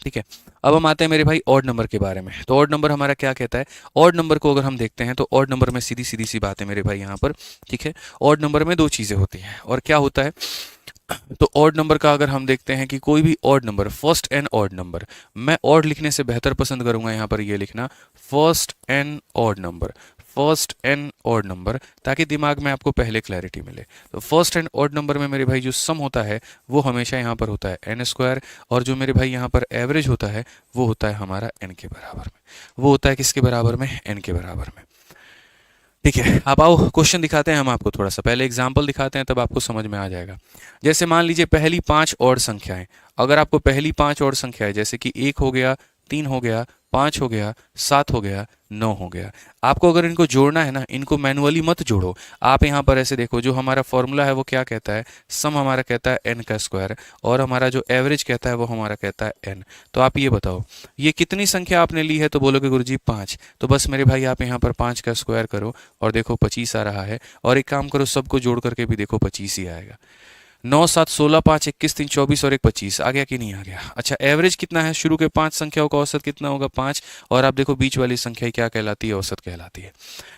ठीक है, अब हम आते हैं मेरे भाई ऑड नंबर के बारे में। तो ऑड नंबर हमारा क्या कहता है, ऑड नंबर को अगर हम देखते हैं तो ऑड नंबर में सीधी सीधी सी बात है मेरे भाई यहाँ पर। ठीक है, ऑड नंबर में दो चीज़ें होती हैं, और क्या होता है, तो ऑड नंबर का अगर हम देखते हैं कि कोई भी odd number, first n odd number, मैं ऑड लिखने से बेहतर पसंद करूंगा यहाँ पर ये लिखना first n odd number, first n odd number, ताकि दिमाग में आपको पहले क्लैरिटी मिले। तो फर्स्ट एंड ऑड नंबर में मेरे भाई जो सम होता है वो हमेशा यहाँ पर होता है एन स्क्वायर, और जो मेरे भाई यहाँ पर एवरेज होता है वो होता है हमारा एन के बराबर में। वो होता है किसके बराबर में, एन के बराबर में। ठीक है, आप आओ क्वेश्चन दिखाते हैं हम आपको, थोड़ा सा पहले एग्जाम्पल दिखाते हैं तब आपको समझ में आ जाएगा। जैसे मान लीजिए पहली 5 और संख्याएं, अगर आपको पहली 5 और संख्याएं जैसे कि 1 हो गया, 3 हो गया, 5 हो गया, 7 हो गया, 9 हो गया, आपको अगर इनको जोड़ना है ना, इनको मैनुअली मत जोड़ो। आप यहाँ पर ऐसे देखो, जो हमारा फॉर्मूला है वो क्या कहता है, सम हमारा कहता है एन का स्क्वायर, और हमारा जो एवरेज कहता है वो हमारा कहता है एन। तो आप ये बताओ ये कितनी संख्या आपने ली है, तो बोलोगे गुरुजी 5। तो बस मेरे भाई आप यहाँ पर 5 का स्क्वायर करो और देखो 25 आ रहा है, और एक काम करो सबको जोड़ करके भी देखो 25 ही आएगा। 9 7 16 5 21 3 24 और एक 25 आ गया कि नहीं आ गया। अच्छा, एवरेज कितना है, शुरू के 5 संख्याओं का औसत कितना होगा, 5, और आप देखो बीच वाली संख्या क्या कहलाती है, औसत कहलाती है।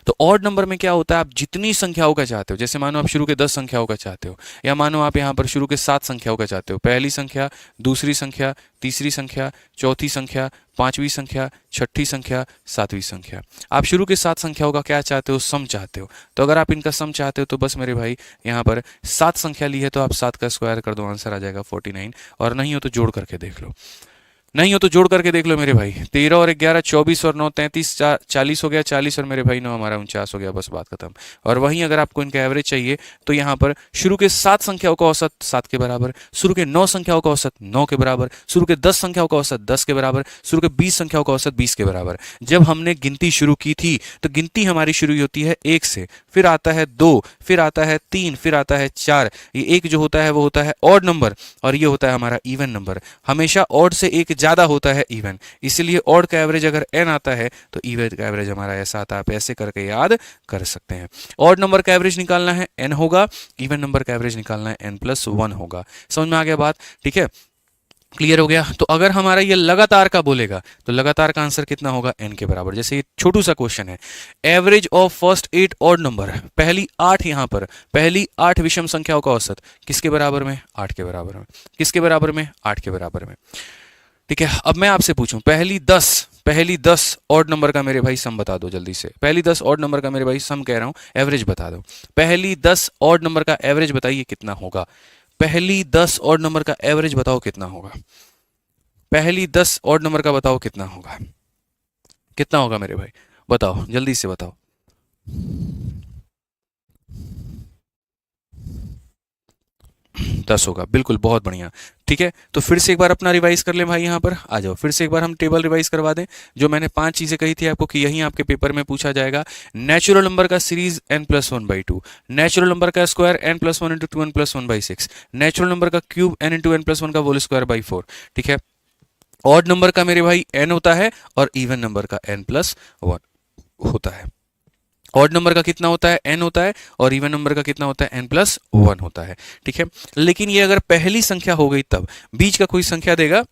तो ऑड नंबर में क्या होता है, आप जितनी संख्याओं का चाहते हो, जैसे मानो आप शुरू के 10 संख्याओं का चाहते हो, या मानो आप यहाँ पर शुरू के 7 संख्याओं का चाहते हो, पहली संख्या, दूसरी संख्या, तीसरी संख्या, चौथी संख्या, पांचवी संख्या, छठी संख्या, सातवीं संख्या, आप शुरू के 7 संख्याओं का क्या चाहते हो, सम चाहते हो। तो अगर आप इनका सम चाहते हो तो बस मेरे भाई यहाँ पर 7 संख्या ली है तो आप 7 का स्क्वायर कर दो, आंसर आ जाएगा 49, और नहीं हो तो जोड़ करके देख लो, नहीं हो तो जोड़ करके देख लो मेरे भाई। 13 और 11 24 और 9 33 40 हो गया, 40 और मेरे भाई 9 हमारा 49 हो गया, बस बात खत्म। और वहीं अगर आपको इनका एवरेज चाहिए तो यहाँ पर शुरू के 7 संख्याओं का औसत 7 के बराबर, शुरू के 9 संख्याओं का औसत 9 के बराबर, शुरू के 10 संख्याओं का औसत 10 के बराबर, शुरू के 20 संख्याओं का औसत 20 के बराबर। जब हमने गिनती शुरू की थी तो गिनती हमारी शुरू होती है 1 से, फिर आता है 2, फिर आता है 3, फिर आता है 4। ये 1 जो होता है वो होता है ऑड नंबर, और ये होता है हमारा इवन नंबर। हमेशा ऑड से 1 ज़्यादा होता है इवन, इसलिए ऑड का एवरेज अगर n आता है तो इवन का एवरेज हमारा ऐसा आता है। आप ऐसे करके याद कर सकते हैं। ऑड नंबर का एवरेज निकालना है n होगा, इवन नंबर का एवरेज निकालना है n+1 होगा। समझ में आ गया बात? ठीक है, क्लियर हो गया। तो अगर हमारा ये लगातार का बोलेगा तो लगातार का आंसर कितना होगा, n के बराबर। जैसे ये छोटू सा क्वेश्चन है, average of first 8 odd number, पहली 8 यहां पर, पहली 8 विषम संख्याओं का औसत किसके बराबर में, 8 के बराबर में। किसके बराबर में, 8 के बराबर में। ठीक है, अब मैं आपसे पूछूं पहली 10 ऑड नंबर का मेरे भाई सम बता दो जल्दी से। पहली 10 ऑड नंबर का मेरे भाई सम कह रहा हूं, एवरेज बता दो। पहली 10 ऑड नंबर का एवरेज बताइए कितना होगा। पहली 10 ऑड नंबर का एवरेज बताओ कितना होगा। पहली 10 ऑड नंबर का बताओ कितना होगा, कितना होगा मेरे भाई, बताओ जल्दी से बताओ। 10 होगा, बिल्कुल, बहुत बढ़िया। ठीक है, तो फिर से एक बार अपना रिवाइज कर लें भाई, यहाँ पर आ जाओ, फिर से एक बार हम टेबल रिवाइज करवा दें। जो मैंने 5 चीजें कही थी आपको कि यही आपके पेपर में पूछा जाएगा। नेचुरल नंबर का सीरीज n+1/2, नेचुरल नंबर का square n+1 × 2n + 1/6, natural number का क्यूब n × n+1 का होल स्क्वायर बाई 4। ठीक है, ऑड नंबर का मेरे भाई n होता है और इवन नंबर का n+1 होता है। ऑड नंबर का कितना होता है, n होता है, और इवन नंबर का कितना होता है, n+1 होता है। ठीक है, लेकिन ये अगर पहली संख्या हो गई तब बीच का कोई संख्या देगा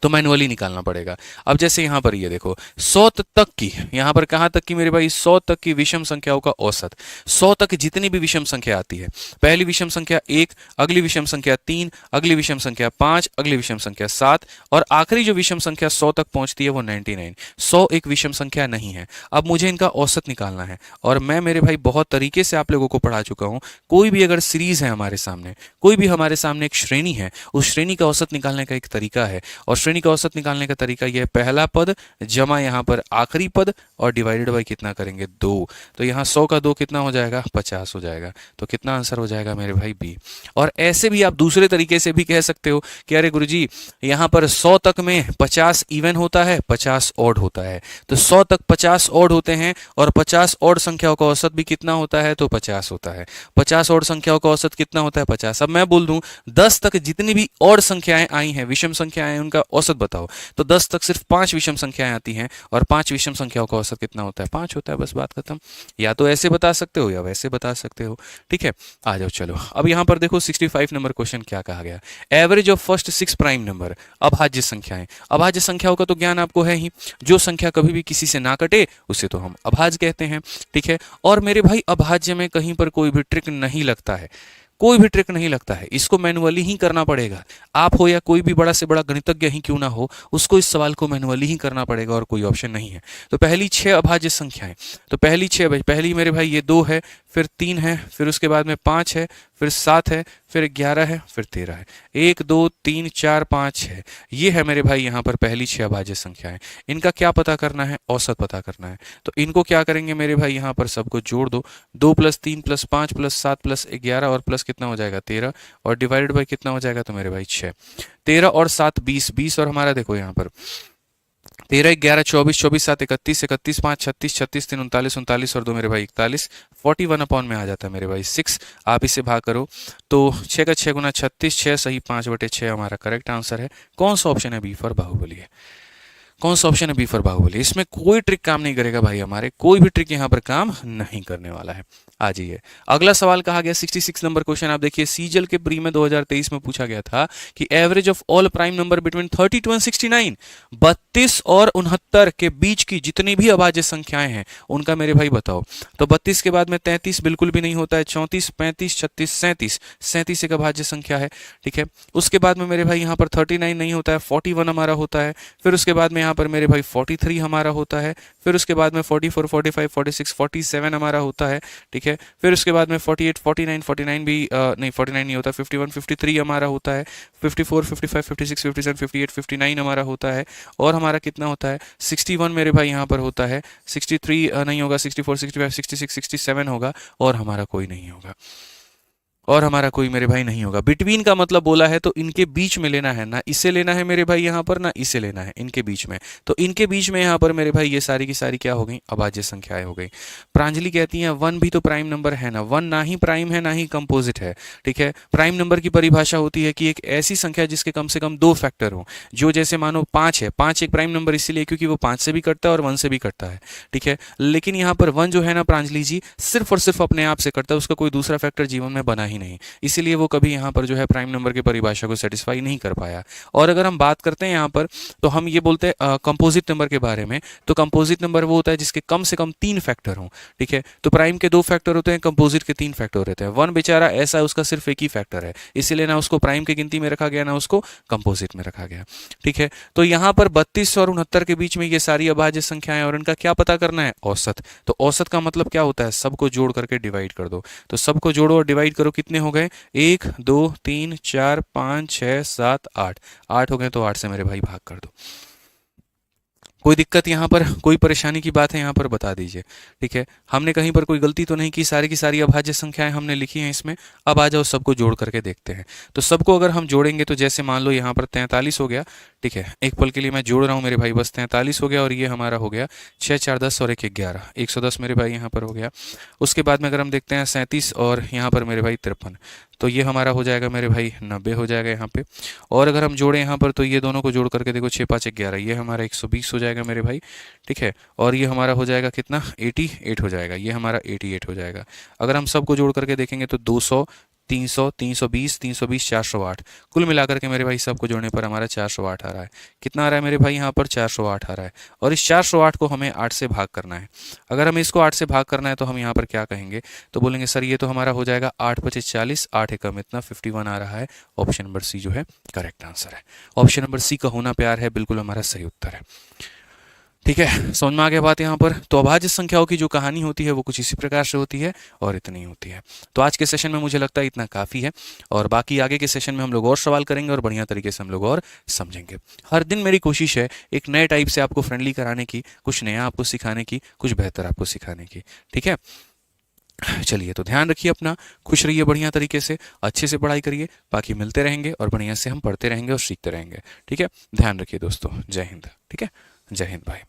तो मैनुअली निकालना पड़ेगा। अब जैसे यहाँ पर ये देखो 100 तक की, यहाँ पर कहाँ तक की मेरे भाई, 100 तक की विषम संख्याओं का औसत। 100 तक जितनी भी विषम संख्या आती है, पहली विषम संख्या 1, अगली विषम संख्या 3, अगली विषम संख्या 5, अगली विषम संख्या 7, और आखिरी जो विषम संख्या 100 तक पहुंचती है वो 99। 100 एक विषम संख्या नहीं है। अब मुझे इनका औसत निकालना है, और मैं मेरे भाई बहुत तरीके से आप लोगों को पढ़ा चुका हूँ। कोई भी अगर सीरीज है हमारे सामने, कोई भी हमारे सामने एक श्रेणी है, उस श्रेणी का औसत निकालने का एक तरीका है, और श्रेणी का औसत निकालने का तरीका यह है, पहला पद जमा यहाँ पर आखिरी पद और डिवाइडेड बाय कितना करेंगे, 2। तो यहाँ 100 का 2 कितना हो जाएगा, 50 हो जाएगा। तो कितना आंसर हो जाएगा मेरे भाई, बी। और ऐसे भी आप दूसरे तरीके से भी कह सकते हो कि अरे गुरुजी यहाँ पर 100 तक में 50 इवन होता है, 50 ऑड होता है। तो 100 तक 50 ऑड होते हैं, और 50 ऑड संख्याओं का औसत भी कितना होता है, तो 50 होता है। 50 ऑड संख्याओं का औसत कितना होता है, 50। अब मैं बोल दूं 10 तक जितनी भी ऑड संख्याएं आई हैं, विषम संख्याएं, उनका औसत बताओ। तो 10 तक सिर्फ 5 विषम संख्याएं आती हैं, और 5 विषम संख्याओं का औसत कितना होता है, 5 होता है। बस बात खत्म। या तो ऐसे बता सकते हो या वैसे बता सकते हो। ठीक है, आ जाओ चलो। अब यहाँ पर देखो 65 नंबर क्वेश्चन क्या कहा गया, average of first 6 prime number, अभाज्य संख्याएं। अभाज्य संख्याओं का तो ज्ञान आपको है ही, जो संख्या कभी भी किसी से ना कटे उसे तो हम अभाज्य कहते हैं। ठीक है, और मेरे भाई अभाज्य में कहीं पर कोई भी ट्रिक नहीं लगता है, कोई भी ट्रिक नहीं लगता है, इसको मैनुअली ही करना पड़ेगा। आप हो या कोई भी बड़ा से बड़ा गणितज्ञ ही क्यों ना हो, उसको इस सवाल को मैनुअली ही करना पड़ेगा, और कोई ऑप्शन नहीं है। तो पहली 6 अभाज्य संख्याएं, तो पहली 6 भाई, पहली मेरे भाई ये 2 है, फिर 3 है, फिर उसके बाद में 5 है, फिर 7 है, फिर 11 है, फिर 13 है। 1 2 3 4 5 है, ये है मेरे भाई यहाँ पर पहली 6 अभाज्य संख्याएं। इनका क्या पता करना है, औसत पता करना है। तो इनको क्या करेंगे मेरे भाई, यहाँ पर सबको जोड़ दो, 2 + 3 + 5 + 7 + 11 और प्लस कितना हो जाएगा, 13, और डिवाइडेड बाय कितना हो जाएगा, तो मेरे भाई 6। 13 और 7 20, 20 और हमारा देखो यहाँ पर 13 11 24, 24 7 31, 31 5 36, 36 3 39, 39 और 2 मेरे भाई 41, 41 अपॉन में आ जाता है मेरे भाई 6। आप इसे भाग करो तो 6 का 6 गुना 36, 6 सही 5/6 हमारा करेक्ट आंसर है। कौन सा ऑप्शन है, बी फॉर बाहुबली है। कौन सा ऑप्शन है, बी फॉर बाहुबली। इसमें कोई ट्रिक काम नहीं करेगा भाई, हमारे कोई भी ट्रिक यहाँ पर काम नहीं करने वाला है। आ जाइए, अगला सवाल कहा गया 66 नंबर क्वेश्चन। आप देखिए सीजल के प्री में 2023 में पूछा गया था कि average of all prime number between 32 और 69, 32 और 69 के बीच की जितनी भी अभाज्य संख्याएं हैं उनका मेरे भाई बताओ। तो 32 के बाद में 33 बिल्कुल भी नहीं होता है, 34 35 36 37, 37 एक अभाज्य संख्या है। ठीक है, उसके बाद में मेरे भाई यहाँ पर 39 नहीं होता है, 41 हमारा होता है, फिर उसके बाद में यहाँ पर मेरे भाई 43 हमारा होता है, फिर उसके बाद में 44 45 46 47 हमारा होता है। ठीक है, फिर उसके बाद में 48 49 49 भी नहीं 49 नहीं होता, 51 53 हमारा होता है, 54 55 56 57 58 59 हमारा होता है, और हमारा कितना होता है 61 मेरे भाई यहाँ पर होता है, 63 नहीं होगा, 64 65 66 67 होगा, और हमारा कोई नहीं होगा। और हमारा कोई मेरे भाई नहीं होगा। बिटवीन का मतलब बोला है तो इनके बीच में लेना है, ना इसे लेना है मेरे भाई यहाँ पर, ना इसे लेना है, इनके बीच में। तो इनके बीच में यहाँ पर मेरे भाई ये सारी की सारी क्या हो गई, अभाज्य संख्याएं हो गई। प्रांजलि कहती है वन भी तो प्राइम नंबर है ना, वन ना ही प्राइम है ना ही कंपोजिट है। ठीक है, प्राइम नंबर की परिभाषा होती है कि एक ऐसी संख्या जिसके कम से कम दो फैक्टर हो, जो जैसे मानो पाँच है, पाँच एक प्राइम नंबर इसीलिए क्योंकि वो पाँच से भी कटता है और वन से भी कटता है। ठीक है, लेकिन यहाँ पर वन जो है ना प्रांजलि जी, सिर्फ और सिर्फ अपने आप से कटता है, उसका कोई दूसरा फैक्टर जीवन में बना ही नहीं, इसीलिए वो कभी यहाँ पर जो है प्राइम नंबर की परिभाषा को सेटिस्फाई नहीं कर पाया। और अगर हम बात करते हैं यहाँ पर, तो हम ये बोलते हैं कंपोजिट नंबर के बारे में, तो कंपोजिट नंबर वो होता है जिसके कम से कम तीन फैक्टर हों। ठीक है, तो प्राइम के दो फैक्टर होते हैं, कंपोजिट के तीन फैक्टर रहते हैं। वन बेचारा ऐसा है, उसका सिर्फ एक ही फैक्टर है, इसीलिए ना उसको प्राइम की गिनती में रखा गया, ना उसको कंपोजिट में रखा गया। ठीक है, तो यहाँ पर 32 और 69 के बीच में ये सारी अभाज्य संख्याएं, और इनका क्या पता करना है, औसत। तो औसत का मतलब क्या होता है, सबको जोड़ करके डिवाइड कर दो। तो सबको जोड़ो और डिवाइड करो, कितने हो गए, एक दो तीन चार पाँच छः सात आठ, आठ हो गए, तो आठ से मेरे भाई भाग कर दो। कोई दिक्कत यहाँ पर, कोई परेशानी की बात है यहाँ पर बता दीजिए। ठीक है, हमने कहीं पर कोई गलती तो नहीं की, सारी की सारी अभाज्य संख्याएं हमने लिखी हैं इसमें। अब आ जाओ सबको जोड़ करके देखते हैं। तो सबको अगर हम जोड़ेंगे तो जैसे मान लो यहाँ पर 43 हो गया। ठीक है, एक पल के लिए मैं जोड़ रहा हूँ मेरे भाई, बस 43 हो गया, और ये हमारा हो गया 6 4 10 और 1 11, 110 मेरे भाई यहाँ पर हो गया। उसके बाद में अगर हम देखते हैं 37 और यहाँ पर मेरे भाई 53, तो ये हमारा हो जाएगा मेरे भाई 90 हो जाएगा यहाँ पे। और अगर हम जोड़ें यहाँ पर, तो ये दोनों को जोड़ करके देखो, 6 5 11, ये हमारा 120 हो जाएगा मेरे भाई। ठीक है, और ये हमारा हो जाएगा कितना, 88 हो जाएगा, ये हमारा 88 हो जाएगा। अगर हम सबको जोड़ करके देखेंगे तो 200 300 320 320 408, कुल मिलाकर के मेरे भाई सबको जोड़ने पर हमारा 408 आ रहा है। कितना आ रहा है मेरे भाई यहाँ पर, 408 आ रहा है। और इस 408 को हमें 8 से भाग करना है। अगर हमें इसको 8 से भाग करना है तो हम यहाँ पर क्या कहेंगे, तो बोलेंगे सर ये तो हमारा हो जाएगा 8 5 40, 8 एकम इतना 51 आ रहा है। ऑप्शन नंबर सी जो है करेक्ट आंसर है। ऑप्शन नंबर सी का होना प्यार है बिल्कुल हमारा सही उत्तर है। ठीक है, समझ में आ गया बात यहाँ पर। तो अभाज्य संख्याओं की जो कहानी होती है वो कुछ इसी प्रकार से होती है, और इतनी होती है। तो आज के सेशन में मुझे लगता है इतना काफ़ी है, और बाकी आगे के सेशन में हम लोग और सवाल करेंगे और बढ़िया तरीके से हम लोग और समझेंगे। हर दिन मेरी कोशिश है एक नए टाइप से आपको फ्रेंडली कराने की, कुछ नया आपको सिखाने की, कुछ बेहतर आपको सिखाने की। ठीक है, चलिए तो ध्यान रखिए अपना, खुश रहिए, बढ़िया तरीके से अच्छे से पढ़ाई करिए। बाकी मिलते रहेंगे और बढ़िया से हम पढ़ते रहेंगे और सीखते रहेंगे। ठीक है, ध्यान रखिए दोस्तों, जय हिंद। ठीक है, जय हिंद भाई।